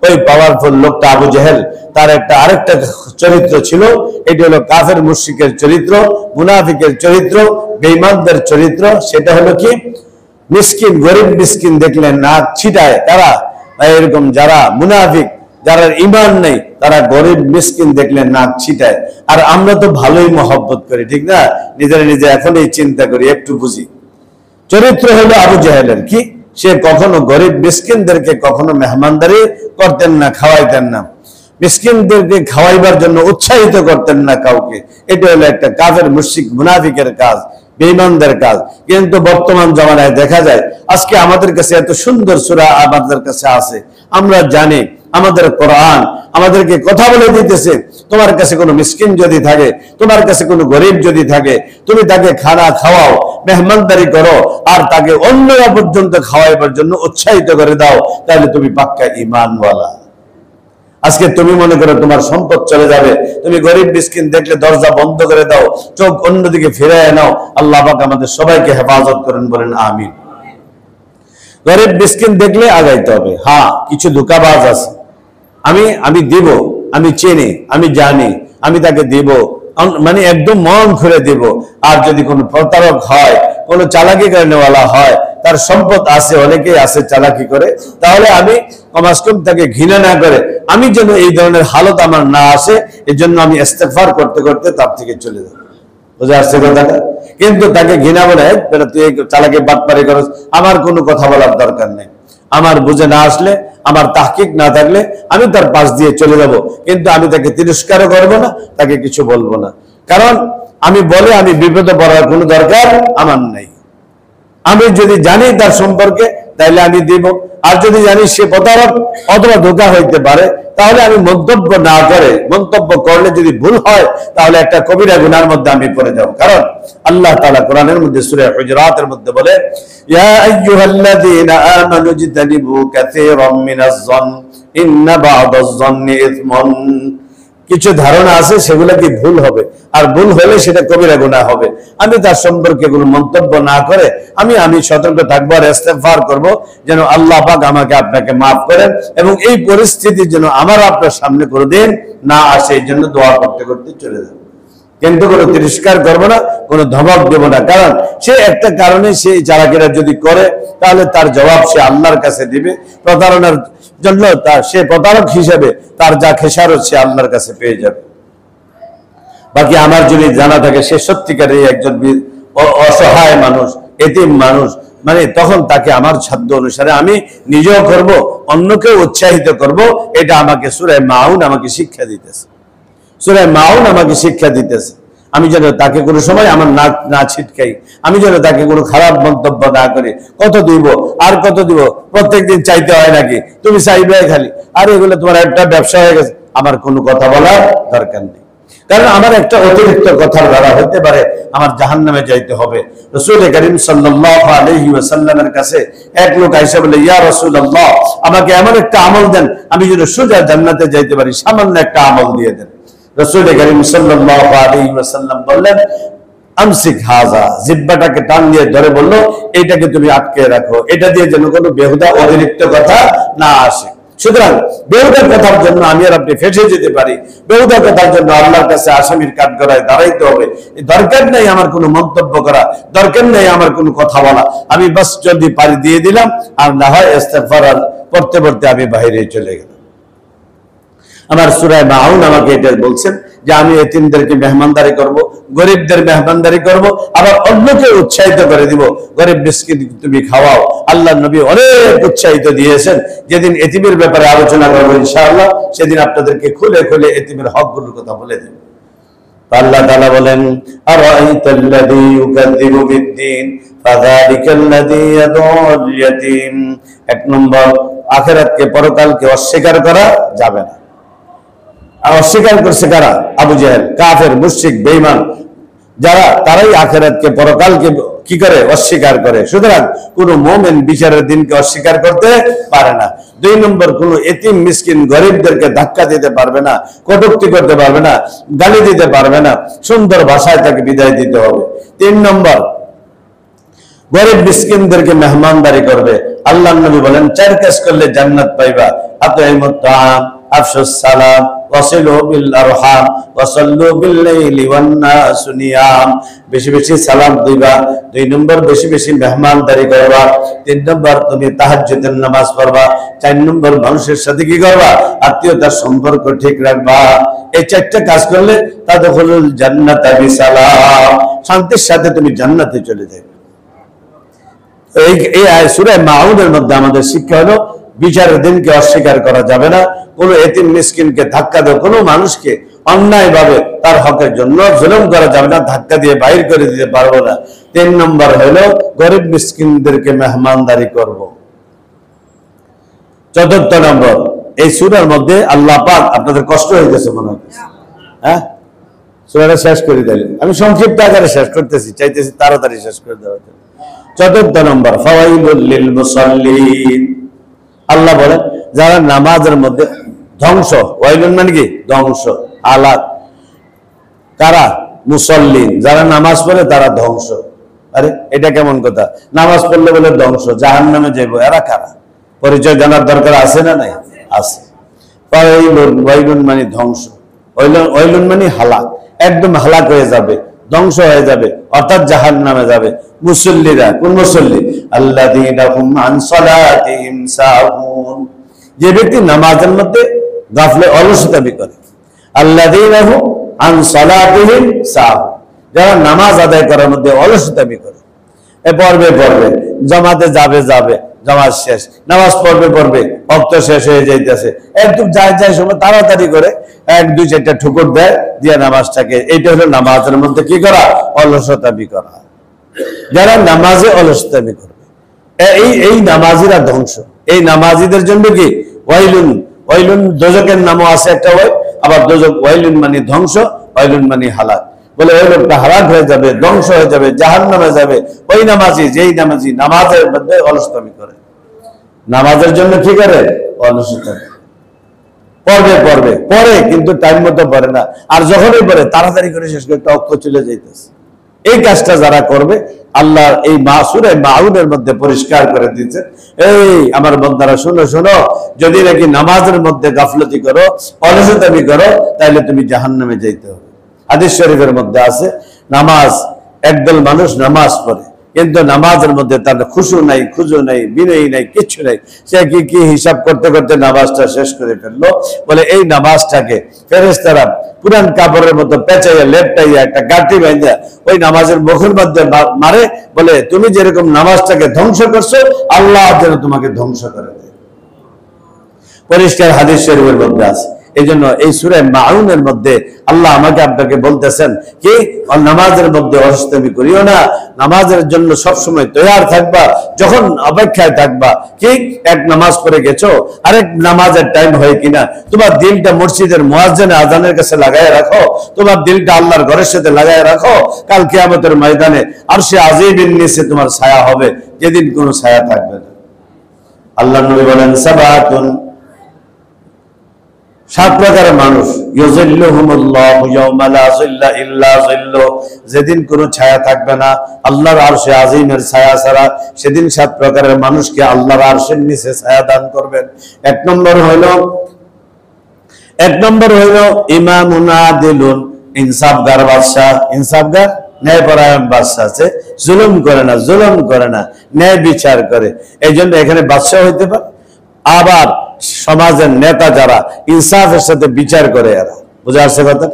ওই পাওয়ারফুল লোকটা আবু জেহেল, তার আরেকটা চরিত্র ছিল, এটি হলো কাফের মুশরিকের চরিত্র, মুনাফিকের চরিত্র, বেঈমানদের চরিত্র। সেটা হলো কি, মিসকিন, গরিব মিসকিন দেখলেন না ছিটায়, কারা এরকম যারা মুনাফিক, যারা ঈমান নেই, তারা গরিব মিসকিন দেখলেন নাক ছিটায়। আর আমরা তো ভালোই মহব্বত করি, ঠিক না? নিজে এখনই চিন্তা করি, একটু বুঝি। চরিত্র হলো আবু জেহেলের কি, সে কখনো গরিব মিসকিনদেরকে কখনো মেহমানদারি করতেন না, খাওয়াইতেন না, মিসকিনদেরকে খাওয়াইবার জন্য উৎসাহিত করতেন না কাউকে। এটা হলো একটা কাফের মুশরিক মুনাফিকের কাজ, বেঈমানদের কাজ। কিন্তু বর্তমান জামানায় দেখা যায় আজকে আমাদের কাছে এত সুন্দর সূরা আমাদের কাছে আছে, আমরা জানি, আমাদের কোরআন আমাদেরকে কথা বলে দিতেছে, তোমার কাছে কোনো মিসকিন যদি থাকে, তোমার কাছে কোনো গরিব যদি থাকে, তুমি তাকে খানা খাওয়াও, মেহমানদারি করো, আর তাকে অন্যরা পর্যন্ত খাওয়াইবার জন্য উৎসাহিত করে দাও, তাহলে তুমি পাক্কা ঈমানওয়ালা। আজকে তুমি মনে করো তোমার সম্পদ চলে যাবে, তুমি গরিব মিসকিন দেখলে দরজা বন্ধ করে দাও, চোখ অন্যদিকে ফিরিয়ে নাও। আল্লাহ পাক আমাদের সবাইকে হেফাজত করেন, বলেন আমিন। গরিব মিসকিন দেখলে আগাইতে হবে। হ্যাঁ, কিছু ধোঁকাবাজ আছে, আমি দিব, আমি চিনি, আমি জানি, আমি তাকে দিব, মানে একদম মন খুলে দিব। আর যদি কোনো প্রতারক হয়, কোনো চালাকি করেনেওয়ালা হয়, তার সম্পদ আছে, অনেকেই আছে চালাকি করে, তাহলে আমি কমাস কম তাকে ঘৃণা না করে, আমি যেন এই ধরনের হালত আমার না আসে, এই জন্য আমি ইস্তেগফার করতে করতে তার থেকে চলে যাব। বুঝে আসছে কথাটা? কিন্তু তাকে ঘৃণা বলে তুই চালাকি বাটপারি করছ, আমার কোনো কথা বলার দরকার নেই। আমার বুঝে না আসলে, আমার তাহকিক না থাকলে আমি তার পাশ দিয়ে চলে যাব, কিন্তু আমি তাকে তিরস্কারও করবো না, তাকে কিছু বলবো না। কারণ আমি বলে আমি বিপদে পড়ার কোনো দরকার আমার নাই। আমি যদি জানি তার সম্পর্কে, তাহলে আমি দিব। আর যদি জানি সে প্রতারক অথবা ধোঁকা হইতে পারে, তাহলে আমি মন্তব্য না করে, মন্তব্য করলে যদি ভুল হয়, তাহলে একটা কবিরা গুনার মধ্যে আমি পড়ে যাব। কারণ আল্লাহ তাআলা কোরআনের মধ্যে সূরা হুজুরাতের মধ্যে বলে, ইয়া আইয়ুহাল্লাযীনা আমানু ইজতানিবু কাসীরাম মিনাজ যন ইন্না বা'দাজ যন্নি ইসমুন। কিছু ধারণা আছে সেগুলো কি ভুল হবে, আর ভুল হলে সেটা কবিরা গুনাহ হবে। আমি তার সম্পর্কে কোনো মন্তব্য না করে আমি সতর্ক থাকবো আর ইস্তেগফার করব, যেন আল্লাহ পাক আমাকে আপনাকে মাফ করেন, এবং এই পরিস্থিতি যেন আমার আপনার সামনে কোনোদিন না আসে, এই জন্য দোয়া করতে করতে চলে যাব। কিন্তু কোনো তিরস্কার করবো না, কোনো ধমক দেব না। কারণ সে একটা কারণে সেই চালাকিরা যদি করে, তাহলে তার জবাব সে আল্লাহর কাছে দিবে। প্রতারণার জন্য সে প্রতারক হিসেবে তার যা খেসারত সে আল্লাহর কাছে পেয়ে যাবে। বাকি আমার যদি জানা থাকে সে সত্যিকারের একজন অসহায় মানুষ, এতিম মানুষ, মানে তখন তাকে আমার সাধ্য অনুসারে আমি নিজেও করব, অন্যকেও উৎসাহিত করব। এটা আমাকে সূরা মাউন আমাকে শিক্ষা দিতেছে, সূরা মাউন আমাকে শিক্ষা দিতেছে। আমি যেন তাকে কোনো সময় আমার নাক না ছিটকাই, আমি যেন তাকে কোনো খারাপ মন্তব্য না করি। কত দিব আর কত দিব, প্রত্যেকদিন চাইতে হয় নাকি? তুমি চাইবে খালি, আর এগুলো তোমার একটা ব্যবসা হয়ে গেছে, আমার কোনো কথা বলার দরকার নেই। কারণ আমার একটা অতিরিক্ত কথার দ্বারা হতে পারে আমার জাহান্নামে যাইতে হবে। রাসূল করিম সাল্লাল্লাহু আলাইহি ওয়াসাল্লামের কাছে এক লোক আইসা বলে, ইয়া রাসূলুল্লাহ, আমাকে এমন একটা আমল দেন আমি যেন সোজা জান্নাতে যাইতে পারি, সামান্য একটা আমল দিয়ে দেন। রাসূল করিম সাল্লাল্লাহু আলাইহি ওয়াসাল্লাম বললেন, আমসিক হাযা, জিহ্বাটাকে টান দিয়ে ধরে বলল, এইটাকে তুমি আটকে রাখো, এটা দিয়ে যেন কোনো বেহুদা অতিরিক্ত কথা না আসে। সুতরাং বেহুদার কথার জন্য আমি আর আপনি ফেঁসে যেতে পারি, বেহুদার কথার জন্য আল্লাহর কাছে আসামির কাঠগড়ায় দাঁড়াইতে হবে। দরকার নেই আমার কোনো মন্তব্য করা, দরকার নেই আমার কোনো কথা বলা। আমি বাস জলদি পারি দিয়ে দিলাম, আর না হয় ইস্তেগফার পড়তে পড়তে আমি বাইরে চলে গেলাম। আমার সূরা মাউন আমাকে এটা বলছেন যে আমি এতিমদেরকে মেহমানদারি করব, গরিবদের মেহমানদারি করব, আবার অন্যকে উৎসাহিত করে দিব। গরিব মিসকিন তুমি খাওয়াও। আল্লাহ নবী অনেক উৎসাহিত দিয়েছেন। যেদিন এতিমের ব্যাপারে আলোচনা করবো ইনশাআল্লাহ, সেদিন আপনাদেরকে খুলে খুলে এতিমের হকগুলোর কথা বলে দেব। আল্লাহ তাআলা বলেন, আরাইতাল্লাযী ইউকাযযিবু বিদ্দীন ফাযালিকাল্লাযী ইয়াদউল ইয়াতীম। এক নম্বর, আখিরাতকে, পরকালকে অস্বীকার করা যাবে না। আর অস্বীকার করছে কারা? আবু জেহেল, কাফের, মুশরিক, বেঈমান যারা, তারাই আখিরাতকে, পরকালকে কি করে? অস্বীকার করে। সুতরাং কোন মুমিন বিচারের দিনকে অস্বীকার করতে পারে না। 2 নম্বর, কোন এতিম মিসকিন গরিবদেরকে ধাক্কা দিতে পারবে না, কটূক্তি করতে পারবে না, গালি দিতে পারবে না, সুন্দর ভাষায় তাকে বিদায় দিতে হবে। 3 নম্বর, গরিব মিসকিনদেরকে মেহমানদারি করবে। আল্লাহর নবী বলেন 4 কাজ করলে জান্নাত পাইবা। আতইমুত তাআম, আফশুস সালাম, ওয়াসিলু বিল আরহাম, ওয়াসাল্লু বিল লাইলি ওয়ান নাসু নিয়াম। বেশি বেশি সালাম দিবা। 2 নম্বর, বেশি বেশি মেহমানদারি করবা। 3 নম্বর, তুমি তাহাজ্জুদের নামাজ পড়বা। 4 নম্বর, মানুষের সাথে কি করবা? আত্মীয়তার সম্পর্ক ঠিক রাখবা। এই 4টা কাজ করলে তাদখুলুল জান্নাতা বিসালাম, শান্তির সাথে তুমি জান্নাতে চলে যাবে। এই সূরা মাউনের মধ্যে আমাদের শিক্ষা হলো বিচারের দিনকে অস্বীকার করা যাবে না। কোনো এতিম মিসকিনকে ধাক্কা দেওয়া, কোনো মানুষকে অন্যায় ভাবে তার হকের জন্য জুলুম করা যাবে না, ধাক্কা দিয়ে বাইর করে দিতে পারবো না। 3 নম্বর হলো গরিব মিসকিনদেরকে মেহমানদারি করব। 4th নম্বর, এই সূরার মধ্যে আল্লাহ পাক, আপনাদের কষ্ট হয়ে গেছে মনে হচ্ছে, হ্যাঁ, সূরাটা শেষ করে দিলেন। আমি সংক্ষিপ্ত আকারে শেষ করতেছি, চাইতেছি তাড়াতাড়ি শেষ করে দেওয়ার জন্য। 4th নম্বর, ফাওয়াইলুল লিল মুসাল্লিন। আল্লাহ বলেন যারা নামাজের মধ্যে ধ্বংস, ওয়াইলুন মানে কি? ধ্বংস, হালাক। কারা? মুসল্লিন, যারা নামাজ পড়ে তারা ধ্বংস। আরে এটা কেমন কথা? নামাজ পড়লে বলে ধ্বংস, জাহান্নামে যাইব, এরা কারা? পরিচয় জানার দরকার আছে না নাই? আছে। ফাওয়াইলুন, ওয়াইলুন মানে ধ্বংস, ওয়াইলুন মানে হালাক, একদম হালাক হয়ে যাবে, ধ্বংস হয়ে যাবে, অর্থাৎ জাহান্নামে যাবে। মুসল্লিরা, কোন মুসল্লি? আল্লাযীনা হুম আন সালাতিহিম সাহুন, যে ব্যক্তি নামাজের মধ্যে গাফলে, অলসতামি করে। আল্লাযীনা হুম আন সালাতিহিম সাহুন, যারা নামাজ আদায় করার মধ্যে অলসতামি করে। পড়বে জামাতে যাবে, জামাত শেষ, নামাজ পড়বে, ওয়াক্ত শেষ হয়ে যাইতেছে, একদম যায় সময় তাড়াতাড়ি করে 1-2-4টা ঠুকুর দেয়, দিয়ে নামাজটাকে, এইটা হলো নামাজের মধ্যে কি করা? অলসতামি করা। যারা নামাজে অলসতামি করবে, এই নামাজিরা ধ্বংস। এই নামাজিদের জন্য কি? ওয়াইলুন দোজকের নামও আছে একটা, আবার দোজক, ওয়াইলুন মানে ধ্বংস, ওয়াইলুন মানে হালাক। বলে ওই লোকটা হালাক হয়ে যাবে, ধ্বংস হয়ে যাবে, জাহান্নামে যাবে ওই নামাজি, যেই নামাজি নামাজের মধ্যে অলসতামি করে। নামাজের জন্য কি করে? অলসতামি। পড়ে কিন্তু টাইম মতো পড়ে না, আর যখনই পড়ে তাড়াতাড়ি করে শেষ করে, একটা অক্ষ চলে যাইতেছে। এই কাজটা যারা করবে, আল্লাহ এই সূরা মাউনের মধ্যে পরিষ্কার করে দিয়েছেন, এই আমার বান্দারা শোনো, যদি নাকি নামাজের মধ্যে গাফলতি করো, অলসতামি করো, তাহলে তুমি জাহান্নামে যাইতে হবে। হাদিস শরীফের মধ্যে আছে, নামাজ, একদল মানুষ নামাজ পড়ে কিন্তু নামাজের মধ্যে তার খুশু নাই, খুজু নাই, বিনয়ী নাই, কিচ্ছু নাই। সে কি হিসাব করতে করতে নামাজটা শেষ করে ফেললো। বলে এই নামাজটাকে ফেরেশতারা পুরান কাপড়ের মতো পেঁচাইয়া, লেপটাইয়া, একটা গাঁটি বাঁধিয়া ওই নামাজের মুখের মধ্যে মারে। বলে তুমি যেরকম নামাজটাকে ধ্বংস করছো, আল্লাহ যেন তোমাকে ধ্বংস করে দেয়। পরিষ্কার হাদিস শরীফের মধ্যে আছে। এই জন্য এই সূরা মাউনের মধ্যে আল্লাহ আমাকে আপনাকে বলতেছেন কি, নামাজের মধ্যে অলসতামি করিও না, নামাজের জন্য সবসময় তৈয়ার থাকবা, যখন অপেক্ষায় থাকবা। কি, এক নামাজ পড়ে গেছো, আরেক নামাজের টাইম হয় কিনা, তোমার দিলটা মসজিদের মুয়াজ্জিন আযানের কাছে লাগায় রাখো, তোমার দিলটা আল্লাহর ঘরের সাথে লাগায় রাখো। কাল কিয়ামতের ময়দানে আরশে আজিমের নিচে তোমার ছায়া হবে, যেদিন কোনো ছায়া থাকবে না। আল্লাহর নবী বলেন, সাবাতুন, 7 প্রকারের মানুষ, ইউযিল্লুহুমুল্লাহু ইয়াওমা লা যিল্লা ইল্লা যিল্লু, যেদিন কোনো ছায়া থাকবে না আল্লাহর আরশে আজিমের ছায়া ছাড়া, সেদিন 7 প্রকারের মানুষকে আল্লাহর আরশের নিচে ছায়া দান করবেন। 1 নম্বর হইল ইমামুন আদিলুন, ইনসাফগার বাদশা। ইনসাফগার, ন্যায়পরায়ণ বাদশা আছে, জুলুম করে না, ন্যায় বিচার করে। এই জন্য এখানে বাদশা হইতে পারে, আবার সমাজের নেতা যারা ইনসাফের সাথে বিচার করে, এরা। বুঝা আসছে কথা?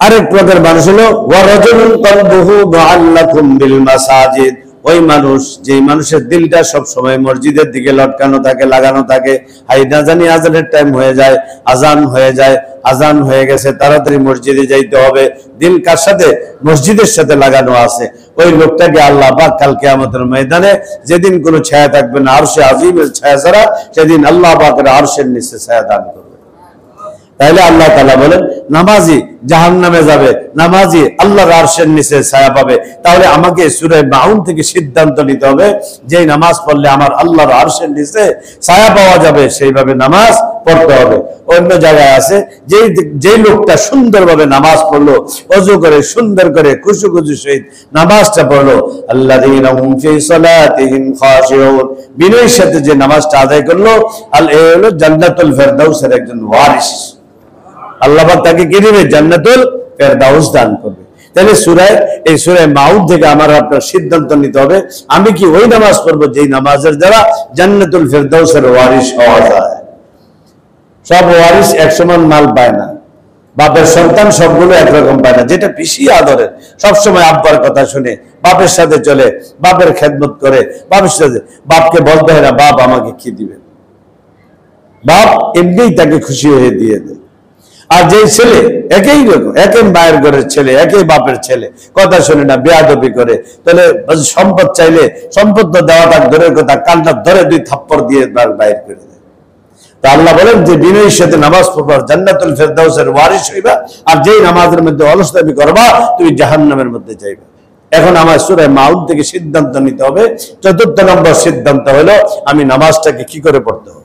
আরেক প্রকার মানুষ হলো ওয়ারাজুলুন কলবুহু মুআল্লাকুম বিল মাসাজিদ, ওই মানুষ, যে মানুষের দিলটা সব সময় মসজিদের দিকে লটকানো থাকে, লাগানো থাকে। হাই না জানি আজানের টাইম হয়ে যায়, আজান হয়ে গেছে, তাড়াতাড়ি মসজিদে যাইতে হবে, দিল কার সাথে? মসজিদের সাথে লাগানো আছে। ওই লোকটাকে আল্লাহ পাক কাল কিয়ামতের ময়দানে, যেদিন কোনো ছায়া থাকবে না আরশে আজিমের ছায়া ছাড়া, সেদিন আল্লাহ পাকের আরশের নিচে ছায়া দান করবে। তাহলে আল্লাহ তাআলা বলেন নামাজি জাহান্নামে যাবে, নামাজি আল্লাহর আরশের নিচে ছায়া পাবে। তাহলে আমাকে সূরা মাউন থেকে সিদ্ধান্ত নিতে হবে যে নামাজ পড়লে আমার আল্লাহর আরশের নিচে ছায়া পাওয়া যাবে, সেইভাবে নামাজ পড়তে হবে। অন্য জায়গায় আছে যে লোকটা সুন্দরভাবে নামাজ পড়লো, ওযু করে সুন্দর করে খুশু সহিত নামাজটা পড়লো, আল্লাযীনা হুম ফি সালাতিহিম খাশিউন, বিনয়ের সাথে যে নামাজটা আদায় করলো, এ হলো জান্নাতুল ফেরদাউসের একজন ওয়ারিস। আল্লাহ পাক তাকে কি দিবে? জান্নাতুল ফেরদাউস দান করবে। তাহলে এই সূরা মাউদ থেকে আমার আপনার সিদ্ধান্ত নিতে হবে, আমি কি ওই নামাজ পড়বো যেই নামাজের দ্বারা জান্নাতুল ফেরদাউসের ওয়ারিস হওয়া যায়। সব ওয়ারিস এক সমান মাল পায় না, বাপের সন্তান সবগুলো একরকম পায় না। যেটা বেশি আদরের, সবসময় আব্বার কথা শুনে বাপের সাথে চলে, বাপের খেদমত করে, বাপের সাথে, বাপকে বলতে হয় না বাপ আমাকে কি দিবেন, বাপ এমনিই তাকে খুশি হয়ে দিয়ে দেয়। আর যে ছেলে একই রকম, একই মায়ের ঘরের ছেলে, একই বাপের ছেলে, কথা শুনে না, বেয়াদবি করে, তাহলে সম্পদ চাইলে সম্পদ তো দেওয়া তার দূরের কথা, কান্না ধরে 2 থাপ্পড় দিয়ে বাইর করে দেয়। তো আল্লাহ বলেন যে বিনয়ের সাথে নামাজ পড়বা জান্নাতুল ফেরদাউসের ওয়ারিস হইবা, আর যেই নামাজের মধ্যে অলসতামি করবা তুমি জাহান্নামের মধ্যে যাইবা। এখন আমার সূরা মাউদ থেকে সিদ্ধান্ত নিতে হবে। 4th নম্বর সিদ্ধান্ত হলো আমি নামাজটাকে কি করে পড়তে হবে,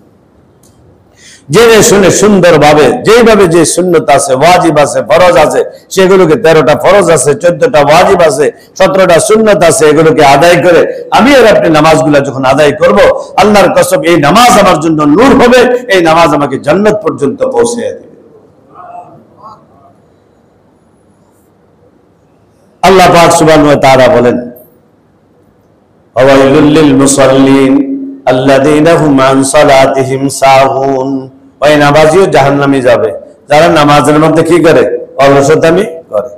জেনে শুনে সুন্দরভাবে, যেইভাবে যে সুন্নত আছে, ওয়াজিব আছে, ফরজ আছে, সেগুলোকে 13টা ফরজ আছে, 14টা ওয়াজিব আছে, 17টা সুন্নত আছে, এগুলোকে আদায় করে আমি আর আপনি নামাজগুলো যখন আদায় করব, আল্লাহর কসম এই নামাজ আমার জন্য নূর হবে, এই নামাজ আমাকে জান্নাত পর্যন্ত পৌঁছে দেবে। আল্লাহ পাক সুবহানাহু ওয়া তাআলা বলেন ওয়াইলুল লিল মুসাল্লিন আল্লাযীনা হুম আন সালাতিহিম সাহুন, ওই নামাজিও জাহান্নামে যাবে যারা নামাজের মধ্যে কি করে? অলসতামি করে।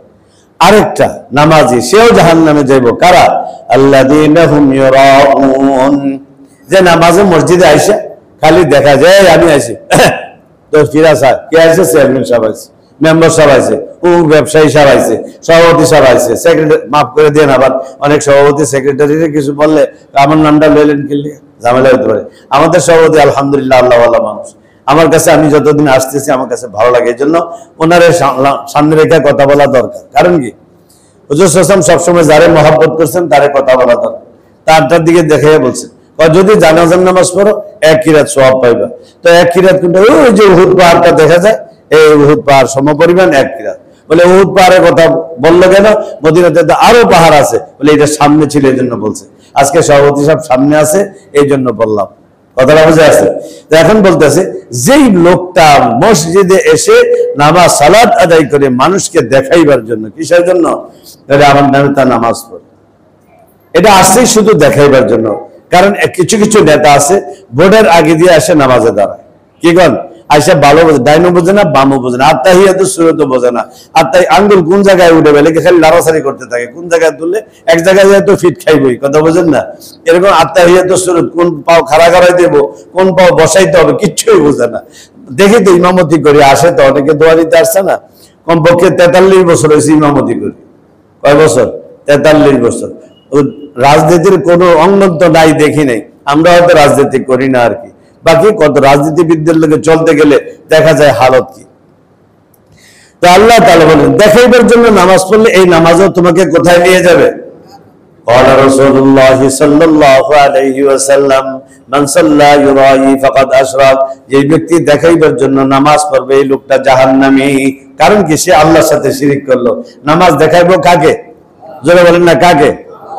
আরেকটা নামাজি সেও জাহান্নামে যাইব, কারা? আল্লাযীনা হুম ইউরাউন, যে নামাজে মসজিদে আইসা খালি দেখা যায় আমি আইছি তো ফিরা স্যার কে আছে, চেয়ারম্যান সাহেব আছে, মেম্বার সাহেব আছে, ও ব্যবসায়ী সাহেব আছে, সভাপতি সাহেব আছে, সেক্রেটারি, মাফ করে দেন, আবার অনেক সভাপতি সেক্রেটারিরে কিছু বললে আমার নামটা লইলেন কিনলে ঝামেলা হতে পারে। আমাদের সভাপতি আলহামদুলিল্লাহ আল্লাহওয়ালা মানুষ, আমার কাছে আমি যতদিন আসতেছি আমার কাছে ভালো লাগে, এই জন্য ওনারে সামনে রেখে কথা বলা দরকার। কারণ কি হুজুর সাল্লাল্লাহু আলাইহি ওয়াসাল্লাম সবসময় যারে মহব্বত করছেন তারে কথা বলা দরকার। তারটার দিকে দেখে বলছেন যদি জানাজার নামাজ পড়ো 1 কিরাত সওয়াব পাইবা। তো 1 কিরাত কিন্তু ওই যে উহুদ পাহাড়টা দেখা যায়, এই উহুদ পাহাড় সমপরিমাণ 1 কিরাত। বলে উহুদ পাহাড়ের কথা বললো কেন? মদিনাতে তো আরো পাহাড় আছে, বলে এটা সামনে ছিল এই জন্য বলছে। আজকে সভাপতি সাহেব সামনে আছে এই জন্য বললাম, কথাটা বুঝে আছে। তো এখন বলতেছে যেই লোকটা মসজিদে এসে নামাজ সালাত আদায় করে মানুষকে দেখাইবার জন্য, কিসের জন্য? আমার নামে তা নামাজ পড়ে, এটা আসছেই শুধু দেখাইবার জন্য। কারণ কিছু কিছু নেতা আছে ভোটের আগে দিয়ে আসে নামাজে দাঁড়ায়, কি কন আইসা ভালো বোঝে, ডাইনও বোঝে না, বামও বোঝে না, আত্তাহিয়াতুস সুরতও বোঝে না, আত্তাই আঙ্গুল কোন জায়গায় উঠে বেলে খালি লাড়াছাড়ি করতে থাকে, কোন জায়গায় তুললে এক জায়গায় যায় তো ফিট খাইবই, কথা বোঝেন না? এরকম আত্তাহিয়াতুস সুরত, কোন পাও খাড়া করাই দেবো, কোন পাও বসাইতে হবে, কিচ্ছুই বোঝে না। দেখি তো ইমামতি করে আসে, তো অনেকে দোয়া দিতে আসছে না, কমপক্ষে 43 বছর হয়েছে ইমামতি করি। কয় বছর? 43 বছর। রাজনীতির কোনো অঙ্গন তো নাই, দেখি নাই, আমরা হয়তো রাজনীতি করি না আর কি। বাকি কত রাজনীতিবিদদের লোকে চলতে গেলে দেখা যায় হালত কি। তো আল্লাহ তাআলা বলেন দেখাইবার জন্য নামাজ পড়লে এই নামাজও তোমাকে কোথায় নিয়ে যাবে? قال رسول الله صلى الله عليه وسلم من صلى يرائي فقد اشرك, যে ব্যক্তি দেখাইবার জন্য নামাজ পড়বে এই লোকটা জাহান্নামী। কারণ কি? সে আল্লাহর সাথে শিরিক করলো। নামাজ দেখাইবো কাকে? জোরে বলেন না কাকে?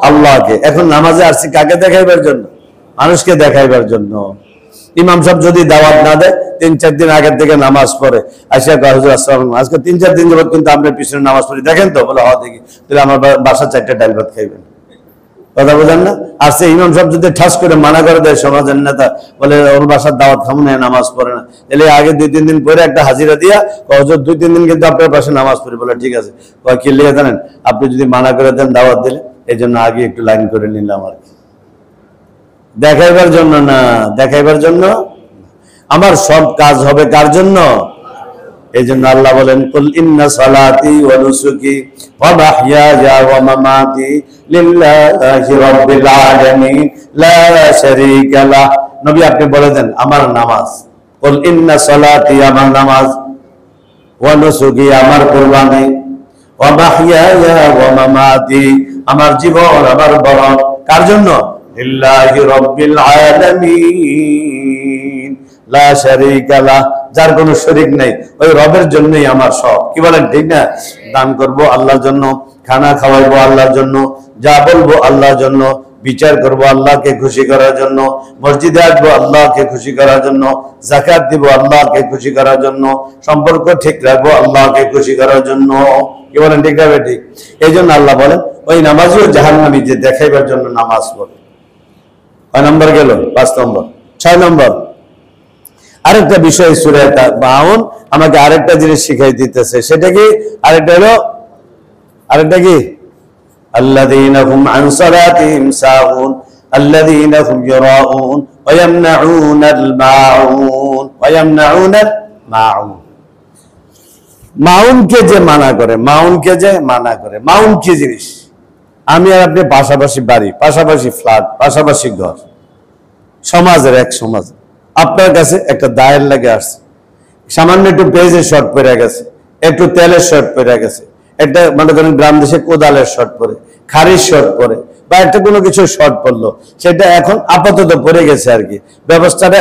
আল্লাহকে। এখন নামাজে আসছি কাকে দেখাইবার জন্য? মানুষকে দেখাইবার জন্য। ইমাম সাহেব যদি দাওয়াত না দেয় 3-4 দিন আগের থেকে নামাজ পড়ে আসিয়া হুজুর আসসালামু আলাইকুম, আজকে 3-4 দিন যাবত কিন্তু আপনার পিছনে নামাজ পড়ি, দেখেন তো? বলে হ্যাঁ দেখি। তাহলে আমার বাসার 4টা ডাল ভাত খাইবেন, কথা বোঝেন না? আর সে ইমাম সাহেব যদি ঠাস করে মানা করে দেয় সমাজের নেতা, বলে ওর বাসার দাওয়াত খাবো না, নামাজ পড়ে না, তাহলে আগে 2-3 দিন পরে একটা হাজিরা দিয়া হুজুর 2-3 দিন কিন্তু আপনার পাশে নামাজ পড়ি। বলে ঠিক আছে। কি লিখে জানেন? আপনি যদি মানা করে দেন দাওয়াত দিলে, এই জন্য আগে একটু লাইন করে নিলাম আর কি, দেখাইবার জন্য না। দেখাইবার জন্য আমার সব কাজ হবে কার জন্য? এই জন্য আল্লাহ বলেন কুল ইন্না সালাতি ওয়া নুসুকি ওয়া মাহইয়ায়া ওয়া মামাতি লিল্লাহি রাব্বিল আলামিন লা শারীকা লাহ। নবী আপনি বলে দেন আমার নামাজ, কুল ইন্না সালাতি, আমার নামাজ, ওয়া নুসুকি আমার কুরবানি, ওয়া মাহইয়ায়া ওয়া মামাতি আমার জীবন আমার মরণ কার জন্য? লিল্লাহি রাব্বিল আলামিন লা শারীকা লাহ, যার কোনো শরীক নাই, ওই রবের জন্যই আমার সব। কি বলেন ঠিক না? দান করব আল্লাহর জন্য, খানা খাওয়াইবো আল্লাহর জন্য, যা বলবো আল্লাহর জন্য, বিচার করব আল্লাহকে খুশি করার জন্য, মসজিদে আসবো আল্লাহকে খুশি করার জন্য, যাকাত দিব আল্লাহকে খুশি করার জন্য, সম্পর্ক ঠিক রাখবো আল্লাহকে খুশি করার জন্য। কি বলেন ঠিক না? ঠিক। এই জন্য আল্লাহ বলেন ওই নামাজিও জাহান্নামী যে দেখাইবার জন্য নামাজ পড়ে। কয় নম্বর গেল? 5 নম্বর। 6 নম্বর আরেকটা বিষয় সূরা মাউন আমাকে আরেকটা জিনিস শিখাই দিতেছে, সেটা কি? আরেকটা কি? الذين هم عن صلاتهم ساهون الذين هم يراءون ويمنعون الماعون মাউনকে যে মানা করে, মাউন কি জিনিস? আমি আর আপনি পাশাপাশি বাড়ি, পাশাপাশি ফ্ল্যাট, পাশাপাশি ঘর, সমাজের এক সমাজ, আপনার কাছে একটা দায়ের লাগে আসছে, সামান্য একটু পেঁয়াজের শর্ট পরে গেছে, একটু তেলের শর্ট পরে গেছে, একটা মনে করেন গ্রাম দেশে কোদালের শর্ট পরে, খারির শর্ট পরে, বা একটা কোনো কিছু শর্ট পড়লো, সেটা এখন আপাতত পড়ে গেছে আর কি, ব্যবস্থাটা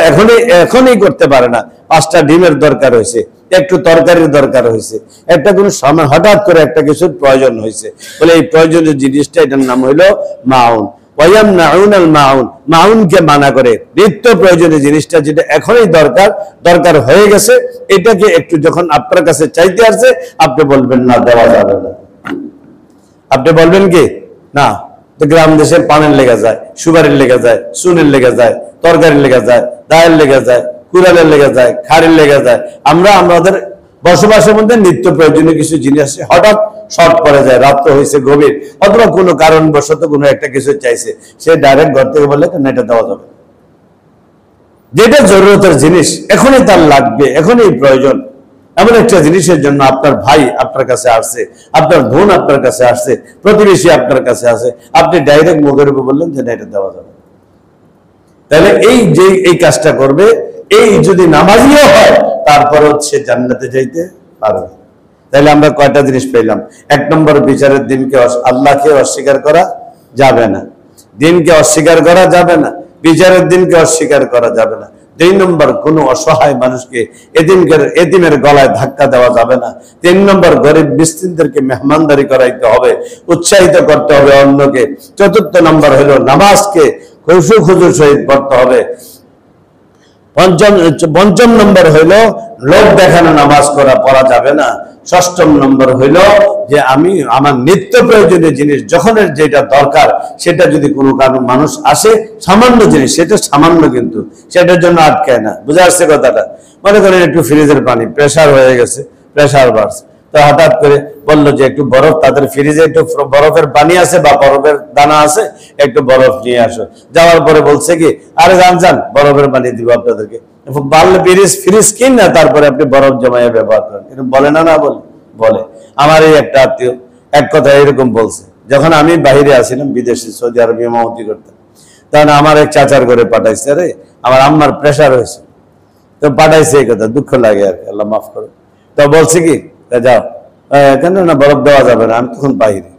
এখনই করতে পারে না। 5টা ডিমের দরকার হয়েছে, একটু তরকারির দরকার হয়েছে, একটা কোনো সময় হঠাৎ করে একটা কিছুর প্রয়োজন হয়েছে, বলে এই প্রয়োজনীয় জিনিসটা, এটার নাম হইলো মাউন। মাউনকে মানা করে নিত্য প্রয়োজনীয় জিনিসটা যেটা এখনই দরকার হয়ে গেছে, এটাকে একটু যখন আপনার কাছে চাইতে আসছে, আপনি বলবেন না, দেওয়া যাবে না। আপনি বলবেন কি না, তো গ্রাম দেশের পানের লেগে যায়, সুপারির লেগে যায়, চুনের লেগে যায়, তরকারির লেগে যায়, দায়ের লেগে যায়, কুড়ালের লেগে যায়, খাড়ির লেগে যায়। আমরা আমাদের বসবাসের মধ্যে নিত্য প্রয়োজনীয় কিছু জিনিস হঠাৎ শর্ট পড়ে যায়, রাত্র হয়েছে গভীর, অথবা কোনো কারণবশত কোনো একটা কিছু চাইছে, সে ডাইরেক্ট ঘর থেকে বলে না, এটা দেওয়া যাবে। যেটা জরুরতের জিনিস, এখনই তার লাগবে, এখনই প্রয়োজন, এমন একটা জিনিসের জন্য আপনার ভাই আপনার কাছে আসছে, আপনার বোন আপনার কাছে আসছে, প্রতিবেশী আপনার কাছে আসে, আপনি ডাইরেক্ট মুখের উপর বললেন যে না, এটা দেওয়া যাবে। তাহলে এই কাজটা করবে, এই যদি নামাজিও হয়, তারপর সে জান্নাতে যাইতে পারবে। তাহলে আমরা কয়টা জিনিস পেলাম? 1 নম্বর, বিচারের দিনকে আল্লাহকে অস্বীকার করা যাবে না, দিনকে অস্বীকার করা যাবে না, বিচারের দিনকে অস্বীকার করা যাবে না। 2 নম্বর, কোন অসহায় মানুষকে এতিমের গলায় ধাক্কা দেওয়া যাবে না। 3 নম্বর, গরিব মিসকিনদেরকে মেহমানদারি করাইতে হবে, উৎসাহিত করতে হবে অন্যকে। 4 নম্বর হলো নামাজকে খুশু খুজুর সহিত পড়তে হবে। 5ম নম্বর হইল লোক দেখানো নামাজ পড়া যাবে না। 6ম নম্বর হইল যে আমি আমার নিত্য প্রয়োজনীয় জিনিস যখনের যেটা দরকার, সেটা যদি কোনো কারণ মানুষ আসে, সামান্য জিনিস, সেটা সামান্য, কিন্তু সেটার জন্য আটকায় না। বুঝা আসছে কথাটা? মনে করেন একটু ফ্রিজের পানি প্রেসার হয়ে গেছে, প্রেসার বাড়ছে, তো হঠাৎ করে বললো যে একটু বরফ, তাদের ফ্রিজে একটু বরফের পানি আছে বা বরফের দানা আছে, একটু বরফ নিয়ে আসো। যাওয়ার পরে বলছে কি, আরে যান বরফের পানি দিব আপনাদেরকে, বাড়লে ফ্রিজ কিন না, তারপরে আপনি বরফ জমাইয়া ব্যবহার করেন। এরকম বলে না? বলে। আমার এই একটা আত্মীয় এক কথা এরকম বলছে, যখন আমি বাহিরে আসিলাম, বিদেশে সৌদি আরবে ইমামতি করতাম, তখন আমার এক চাচার করে পাঠাইছে, আরে আমার আম্মার প্রেসার হয়েছে, তো পাঠাইছে, এই কথা দুঃখ লাগে আর কি, আল্লাহ মাফ করো। তো বলছে কি, যাও, কেন না বরফ দেওয়া যাবে না, আমি তখন বাহিরে,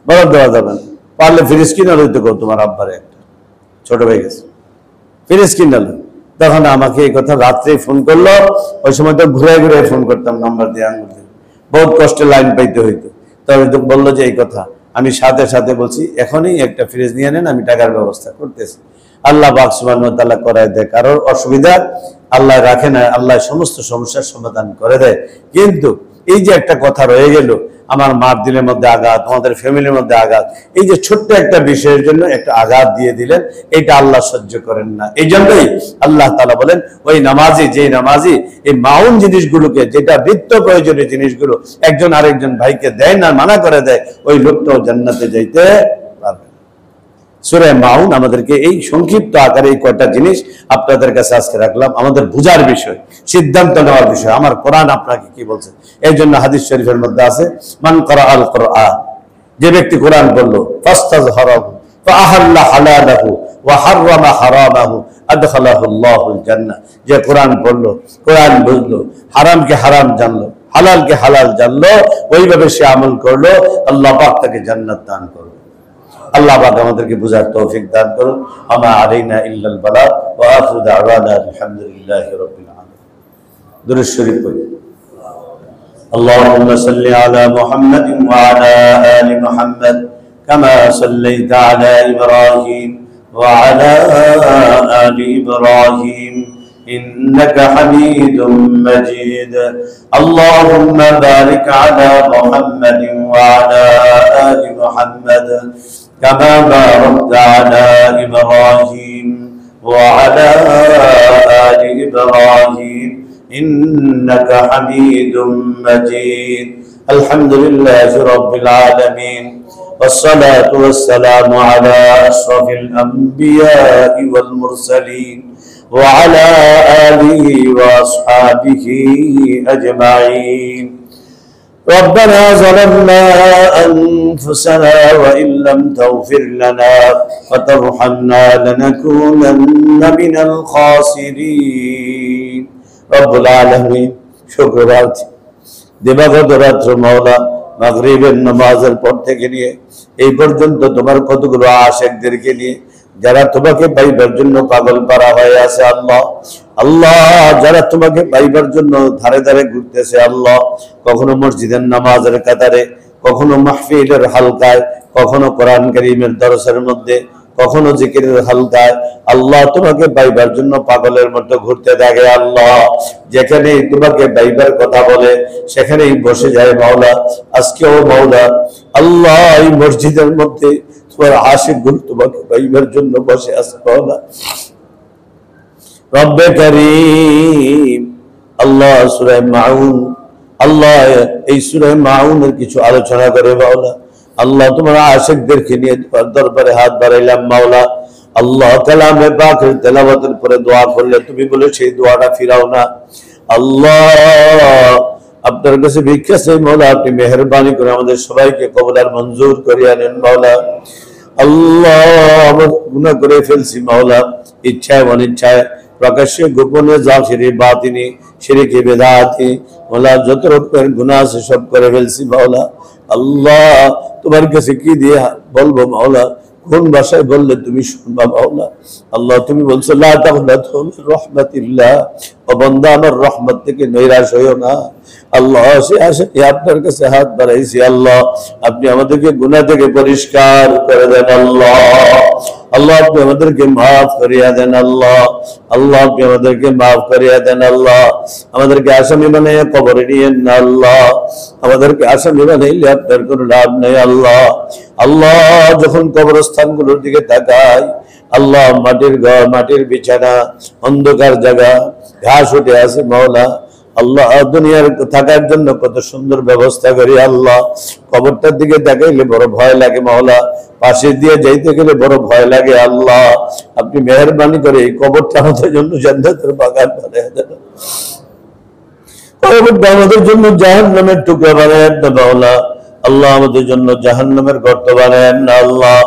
বরফ দেওয়া যাবে না, পারলে ফ্রিজ কিনে লইতে কো, তোমার আব্বারে একটা ছোট হয়ে গেছে, ফ্রিজ কিনে লো। তখন আমাকে এই কথা রাত্রে ফোন করলো, ওই সময় তো ঘুরে ঘুরে ফোন করতাম নাম্বার দিয়ে, বহুত কষ্টে লাইন পাইতে হইতো। তবে তো বললো যে এই কথা, আমি সাথে সাথে বলছি এখনই একটা ফ্রিজ নিয়ে নেন, আমি টাকার ব্যবস্থা করতেছি। আল্লাহ পাক সুবহানাহু ওয়া তাআলা করায় দেয়, কারোর অসুবিধা আল্লাহ রাখে না, আল্লাহ সমস্ত সমস্যার সমাধান করে দেয়। কিন্তু এই যে একটা কথা রয়ে গেল, আমার মার দিলের মধ্যে আঘাত, আমাদের ফ্যামিলির মধ্যে আঘাত, এই যে ছোট্ট একটা বিষয়ের জন্য একটা আঘাত দিয়ে দিলেন, এটা আল্লাহ সহ্য করেন না। এই জন্যই আল্লাহ তাআলা বলেন, ওই নামাজি, যে নামাজি এই মাউন জিনিসগুলোকে, যেটা নিত্য প্রয়োজনীয় জিনিসগুলো একজন আরেকজন ভাইকে দেয় না, মানা করে দেয়, ওই লোকটাও জান্নাতে যাইতে পারবে। সূরা মাউন আমাদেরকে এই সংক্ষিপ্ত আকারে এই কয়টা জিনিস আপনাদের কাছে আজকে রাখলাম, আমাদের বুঝার বিষয়, সিদ্ধান্ত নেওয়ার বিষয়। আমার কোরআন আপনাকে কি বলছে, এই জন্য হাদিস শরীফের মধ্যে আছে, মান ক্বারাআল কোরআন, যে ব্যক্তি কোরআন পড়লো, ফাস্তাযহারাহু ফাআহাল্লা হালালাহু ওয়া হাররামা হারামাহু আদখালাহুল্লাহুল জান্নাহ, যে কোরআন পড়লো, কোরআন বুঝলো, হারামকে হারাম জানলো, হালালকে হালাল জানলো, ওইভাবে সে আমল করলো, আল্লাহ পাক তাকে জান্নাত দান করবে। আল্লাহ পাক আমাদেরকে বুঝার তৌফিক দান করুন। আমা আলাইনা ইল্লাল বালাগ ওয়া আখিরু দাওয়ানা আলহামদুলিল্লাহি রাব্বিল আলামিন। দুরূদ শরীফ পড়ি। আল্লাহুম্মা সাল্লি আলা মুহাম্মাদিন ওয়া আলা আলি মুহাম্মাদ কামা সাল্লাইতা আলা ইব্রাহিম ওয়া আলা আলি ইব্রাহিম إنك حميد مجيد اللهم بارك على محمد وعلى آل محمد كما باركت على إبراهيم وعلى آل إبراهيم إنك حميد مجيد الحمد لله رب العالمين والصلاة والسلام على أشرف الأنبياء والمرسلين وعلى آله وأصحابه أجمعين ربنا ظلمنا أنفسنا وإن لم تغفر لنا وترحمنا لنكونن من الخاسرين رب العالمين শুকরাত দিবাগত রাত্র মাওলা মাগরিবের নামাজের পর থেকে নিয়ে এই পর্যন্ত তোমার কতগুলো আশিকদেরকে নিয়ে যারা তোমাকে পাইবার জন্য পাগল পারা হয়ে আছে আল্লাহ, আল্লাহ যারা তোমাকে পাইবার জন্য ধারে ধারে ঘুরতেছে আল্লাহ, কখনো মসজিদের নামাজের কাতারে, কখনো মাহফিলের হালকায়, কখনো কোরআন কারীমের দরসের মধ্যে, কখনো জিকিরের হালকায় আল্লাহ তোমাকে পাইবার জন্য পাগলের মতো ঘুরতে থাকে আল্লাহ, যেখানেই তোমাকে পাইবার কথা বলে সেখানেই বসে যায় মাওলা। আজকেও মাওলা আল্লাহ এই মসজিদের মধ্যে তোমার আশিকগুলো তোমাকে পাইবার জন্য বসে আছে মাওলা। রব্বে কারীম আল্লাহ সূরা মাউন, আল্লাহ এই সূরা মাউনের কিছু আলোচনা করে মাওলা। আল্লাহ তোমার আশিকদেরকে নিয়ে তোমার দরবারে হাত বাড়াইলাম মাওলা। আল্লাহ কালামে পাকের তেলাওয়াতের পরে দোয়া করলে তুমি বলে সেই দোয়াটা ফিরাও না আল্লাহ। আপনার কাছে ভিক্ষা চাই মাওলা, আপনি মেহেরবানি করে আমাদের সবাইকে কবুল আর মঞ্জুর করিয়া নেন মাওলা। আল্লাহ আমরা গুনাহ করে ফেলছি মাওলা, ইচ্ছায় অনিচ্ছায়, প্রকাশ্যে গোপনে, জাহিরি বাতিনি, শিরকি বিদআতি মাওলা, যত রকমের গুনাহ আছে সব করে ফেলছি মাওলা। আল্লাহ তোমার কাছে কি দিয়ে বলবো মাওলা, কোন ভাষায় বললে তুমি শুনবা মাওলা। আল্লাহ তুমি বলছো লা তাকনাতু মির রাহমাতিল্লাহ, ও বান্দা আমার রহমত থেকে নৈরাশ হইও না। আল্লাহ সে আশা আপনার কাছে হাত বাড়াইছি আল্লাহ, আপনি আমাদেরকে গুনাহ থেকে পরিষ্কার করে দেন আল্লাহ। আল্লাহ আপনি আমাদেরকে মাফ করিয়া দেন আল্লাহ, আল্লাহ আপনি আমাদেরকে মাফ করিয়া দেন আল্লাহ। আমাদেরকে আসামি বানাইয়া কবরে নিয়েন না আল্লাহ, আমাদেরকে আসামি বানাইলে আপনার কোনো লাভ নেই আল্লাহ। আল্লাহ যখন কবরস্থানগুলোর দিকে তাকাই আল্লাহ, মাটির ঘর, মাটির বিছানা, অন্ধকার জায়গা, ঘাস উঠে আছে মাওলা। আল্লাহ দুনিয়ার থাকার জন্য কত সুন্দর ব্যবস্থা করি আল্লাহ, কবরটার দিকে তাকাইলে বড় ভয় লাগে মাওলা, পাশে দিয়ে যাইতে গেলে বড় ভয় লাগে আল্লাহ। আপনি মেহেরবানি করে এই কবরটা আমাদের জন্য জান্নাতের বাগান বানিয়ে দেন, কবরটা আমাদের জন্য জাহান্নামের টুকরা বানিয়ে দেন মাওলা। আল্লাহ আমাদের জন্য জাহান্নামের গর্ত বানায়েন না আল্লাহ।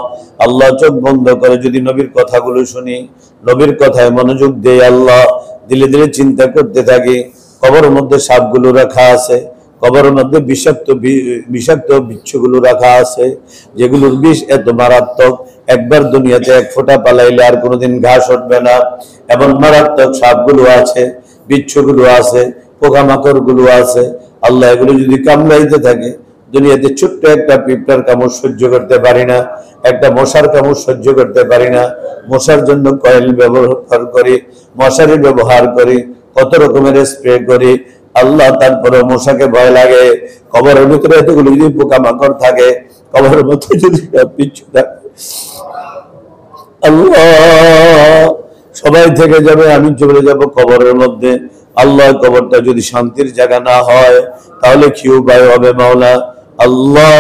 আল্লাহ চোখ বন্ধ করে যদি নবীর কথাগুলো শুনি, নবীর কথায় মনোযোগ দেই আল্লাহ, দিলে দিলে চিন্তা করতে থাকি, কবরের মধ্যে সাপগুলো রাখা আছে, কবরের মধ্যে বিষাক্ত বিচ্ছুগুলো রাখা আছে, যেগুলোর বিষ এত মারাত্মক একবার দুনিয়াতে এক ফোঁটা পালাইলে আর কোনোদিন ঘাস উঠবে না। এমন মারাত্মক সাপগুলো আছে, বিচ্ছুগুলো আছে, পোকামাকড় গুলো আছে আল্লাহ, এগুলো যদি কামড়াইতে থাকে দুনিয়াতে ছোট্ট একটা পিঁপড়ার কামড় সহ্য করতে পারি না, একটা মশার কামড় সহ্য করতে পারি না। মশার জন্য কয়েল ব্যবহার করি, মশারি ব্যবহার করি, কত রকমের স্প্রে করি আল্লাহ, তারপরে মশাকে ভয় লাগে। কবরের ভিতরে এতগুলো যদি পোকামাকড় থাকে, কবরের মধ্যে যদি পিচ্ছু থাকে আল্লাহ, সবাই থেকে যাবে, আমি চলে যাব কবরের মধ্যে আল্লাহ। কবরটা যদি শান্তির জায়গা না হয় তাহলে কি উপায় হবে মাওলা। আল্লাহ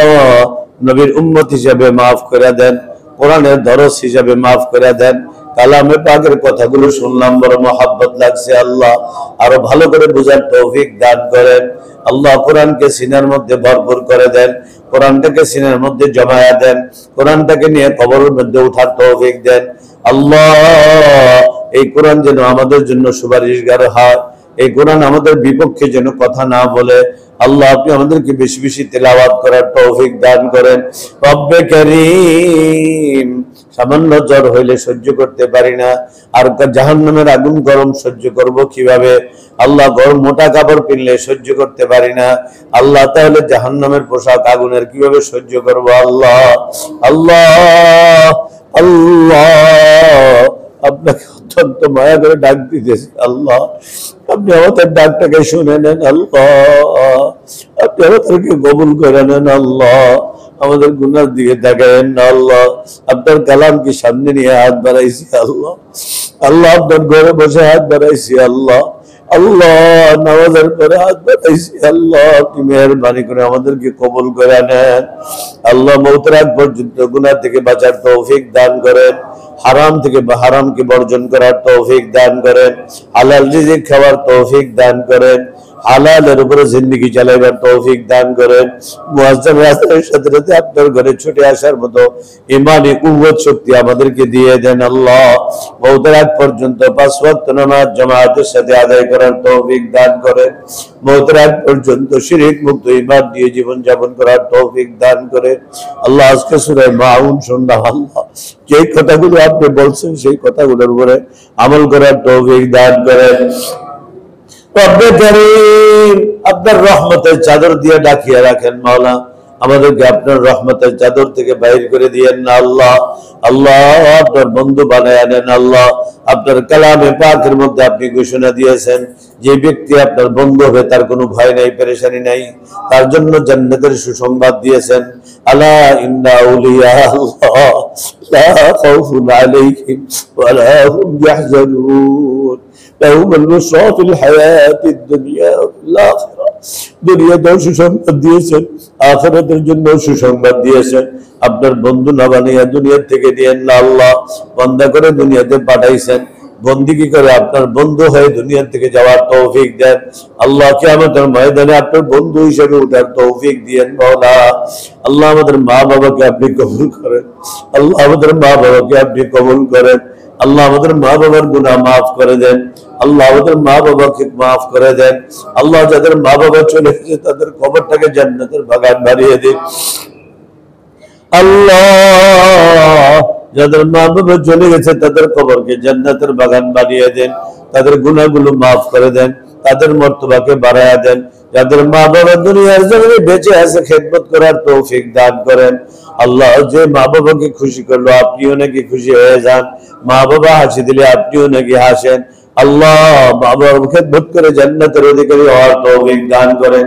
নবীর উম্মত হিসাবে মাফ করে দেন, কোরআনের দরস হিসাবে মাফ করে দেন। কালামে পাকের কথাগুলো শুনলাম, বড় মহব্বত লাগছে আল্লাহ, আরো ভালো করে বোঝার তৌফিক দান করেন আল্লাহ। কোরআনকে সিনার মধ্যে ভরপুর করে দেন, কোরআনটাকে সিনার মধ্যে জমায়া দেন, কোরআনটাকে নিয়ে কবরের মধ্যে উঠার তৌফিক দেন আল্লাহ। এই কোরআন যেন আমাদের জন্য সুপারিশগার হয়, এই কোরআন আমাদের বিপক্ষে যেন কথা না বলে। আল্লাহ আপনি আমাদেরকে বেশি বেশি তেলাওয়াত করার তৌফিক দান করেন। রব্বে কারীম, সামান্য জ্বর হইলে সহ্য করতে পারি না, আর জাহান্নামের আগুন গরম সহ্য করব কিভাবে? আল্লাহ গরম মোটা কাপড় পিনলে সহ্য করতে পারি না, আল্লাহ তাহলে জাহান্নামের পোশাক আগুনের কিভাবে সহ্য করব? আল্লাহ আল্লাহ আল্লাহ, আপনাকে অত্যন্ত মায়া করে ডাক দিতেছি আল্লাহ, আপনি আমাদের ডাকটাকে শুনে নেন আল্লাহ, আপনি আমাদেরকে কবুল করে নেন আল্লাহ, আমাদের গুনার দিকে তাকায়েন না আল্লাহ। আপনার কালামকে সামনে নিয়ে হাত বাড়াইছি আল্লাহ, আল্লাহ আপনার ঘরে বসে হাত বাড়াইছি আল্লাহ, আল্লাহ নামাজের পরে হাত বাড়াইছি আল্লাহ, আপনি মেহেরবানি করে আমাদেরকে কবুল করে নেন আল্লাহ। মওতের আগ পর্যন্ত গুনাহ থেকে বাঁচার তৌফিক দান করেন, হারাম থেকে হারামকে বর্জন করার তৌফিক দান করেন, হালাল রিজিক খাওয়ার তৌফিক দান করেন, হালালের উপরে জিন্দেগি চালাইবার তৌফিক দান করেন। মুয়াজ্জিন রাসূলের সাথে সাথে আপনার ঘরে ছুটে আসার মতো ঈমানি কুওয়াত শক্তি আমাদেরকে দিয়ে দেন আল্লাহ। মওতের আগ পর্যন্ত 5 ওয়াক্ত নামাজ জামাতের সাথে আদায় করার তৌফিক দান করেন। মওতের আগ পর্যন্ত শিরক মুক্ত ঈমান দিয়ে জীবন যাপন করার তৌফিক দান করেন আল্লাহ। আজকে সূরা মাউন শুনলাম আল্লাহ, যে কথাগুলো আপনি বলছেন সেই কথাগুলোর উপরে আমল করার তৌফিক দান করেন। রব্বে কারীম, আপনার রহমতের চাদর দিয়ে ঢাকিয়ে রাখেন মাওলা, আমাদেরকে আপনার রহমতের চাদর থেকে বাইর করে দিয়েন না আল্লাহ। আল্লাহ আপনার বন্ধু বানায় নেন আল্লাহ। আপনার কালামে পাকের মধ্যে আপনি ঘোষণা দিয়েছেন, যে ব্যক্তি আপনার বন্ধু হবে তার কোনো ভয় নাই, পেরেশানি নাই, তার জন্য জান্নাতের সুসংবাদ দিয়েছেন। আলা ইন্না আউলিয়া আল্লাহ লা খাউফুন আলাইহিম ওয়া লা হুম ইয়াহজানুন লাহুম আল-বুশরা ফিল হায়াতিদ দুনিয়া ওয়া ফিল আখিরাহ। দুনিয়াতেও সুসংবাদ দিয়েছেন, আখিরাতের জন্য সুসংবাদ দিয়েছেন। আপনার বন্ধু না বানিয়ে দুনিয়া থেকে দিয়েন না আল্লাহ, বান্দা করে দুনিয়াতে পাঠাইছেন, বন্দিগি করে আপনার বন্ধু হয়ে দুনিয়া থেকে যাওয়ার তৌফিক দেন আল্লাহ। কিয়ামতের ময়দানে আপনার বন্ধু হিসেবে উঠার তৌফিক দিয়েন মাওলা। আল্লাহ আমাদের মা বাবাকে আপনি কবুল করেন আল্লাহ, আমাদের মা বাবাকে আপনি কবুল করেন আল্লাহ, আমাদের মা বাবার গুনাহ মাফ করে দেন আল্লাহ, আমাদের মা বাবাকে মাফ করে দেন আল্লাহ। যাদের মা বাবা চলে গেছে তাদের কবরটাকে জান্নাতের বাগান বানিয়ে দিন আল্লাহ। যাদের মা বাবা চলে গেছে তাদের কবরকে জান্নাতের বাগান বানিয়ে দেন, তাদের গুনাহগুলো মাফ করে দেন, তাদের মর্তবাকে বাড়ায়া দেন। যাদের মা বাবা দুনিয়ার জমিনে বেঁচে আছে খেদমত করার তৌফিক দান করেন আল্লাহ। যে মা বাবাকে খুশি করলো আপনিও নাকি খুশি হয়ে যান, মা বাবা হাসি দিলে আপনিও নাকি হাসেন আল্লাহ। মা বাবার খেদমত করে জান্নাতের অধিকারী হওয়ার তৌফিক দান করেন।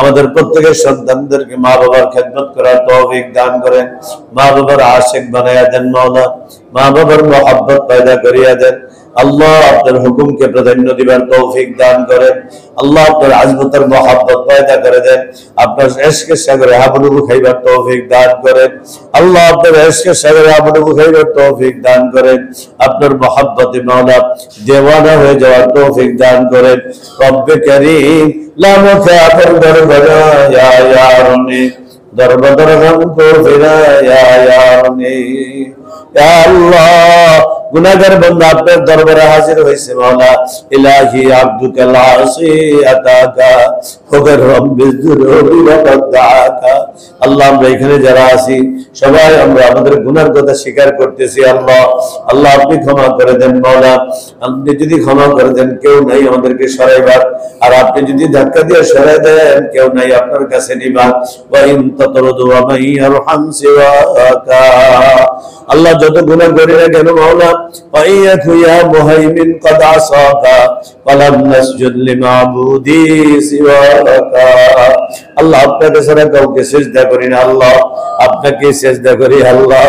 আমাদের প্রত্যেকের সন্তানদেরকে মা বাবার খেদমত করার তৌফিক দান করেন, মা বাবার আশিক বানায়া দেন মাওলা, মা বাবার মোহাব্বত পয়দা করিয়া দেন আল্লাহ। আপনার হুকুমকে প্রাধান্য দিবার তৌফিক দান করেন আল্লাহ। আপনার আজমতের মোহাব্বত পয়দা করে দেন, আপনার ইশকের সাগরে হাবুডুবু খাইবার তৌফিক দান করেন আল্লাহ। আপনার ইশকের সাগরে হাবুডুবু খাইবার তৌফিক দান করেন, আপনার মোহাব্বতে মাওলা দেওয়ানা হয়ে যাওয়ার তৌফিক দান করেন। রব্বে কারীম লা মুখাফির দরবানা ইয়া ইয়ারনি দরবাদর গম কো ফিরা ইয়া ইয়ারনি। ইয়া আল্লাহ, গুনাহগার বান্দা আপনার দরবারে হাজির হয়েছে মাওলা। ইলাহি আব্দুকাল আসি আতাকা ওগর রব্বিজ যুরুবি ওয়া তাদাকা। আল্লাহ আমরা এখানে যারা আছি সবাই আমরা আমাদের গুনার কথা স্বীকার করতেছি আল্লাহ। আল্লাহ আপনি ক্ষমা করে দেন মাওলা, আপনি যদি ক্ষমা করে দেন কেউ নাই আমাদেরকে সরাইবার, আর আপনি যদি ধাক্কা দিয়ে সরাই দেন কেউ নাই আপনার কাছে নিবার। ওয়া ইন তাতরুদু ওয়া মান ইয়ারহাম সিওয়াকা। আল্লাহ যত গুনাহ করি না কেন মাওলা, ওয়াইয়াকু ইয়া মুহাইমিন কদ আসাকা ওয়ালাম নাসজুদ লিমাবুদি সিওয়াকা। আল্লাহ আপনাকে ছাড়া কাউকে সিজদা করি না আল্লাহ, আপনাকে সিজদা করি আল্লাহ।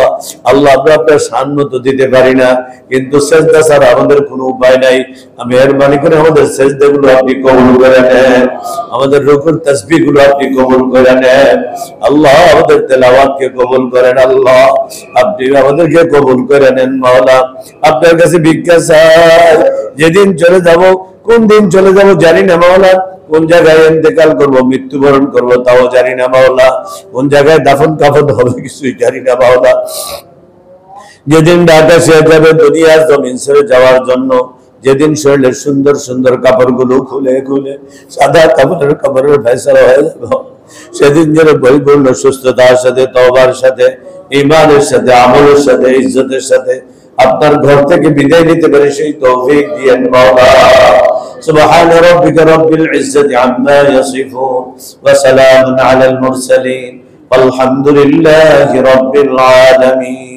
আল্লাহ আমরা আপনার শান মতো দিতে পারি না, কিন্তু সিজদা ছাড়া আমাদের কোনো উপায় নাই। মেহেরবানি করে আমাদের সিজদাগুলো আপনি কবুল করে নেন, আমাদের রুকুর তাসবিহগুলো আপনি কবুল করে নেন আল্লাহ। আমাদের তেলাওয়াতকে কবুল করেন আল্লাহ, আপনি আমাদেরকে কবুল করে নেন মাওলা। আপনার কাছে ভিক্ষা চাই, যেদিন চলে যাব, কোন দিন চলে যাব জানি না মাওলা, কোন জায়গায় ইন্তেকাল করব, মৃত্যুবরণ করব তাও জানি না মাওলা, কোন জায়গায় দাফন কাফন হবে কিছুই জানি না মাওলা। যেদিন ঢাকা শেষ যাবে দুনিয়ার জমিন ছেড়ে যাওয়ার জন্য, যেদিন শরীরের সুন্দর সুন্দর কাপড়গুলো খুলে খুলে সাদা কাপড়ের ফয়সালা হয়ে যাবে, সেদিন যেন পরিপূর্ণ সুস্থতার সাথে, তওবার সাথে, ঈমানের সাথে, আমলের সাথে, ইজ্জতের সাথে আপনার ঘর থেকে বিদায় নিতে পারে সেই তৌফিক দিয়েন মাওলা। سبحان ربك رب العزة عما يصفون وسلام على المرسلين والحمد لله رب العالمين।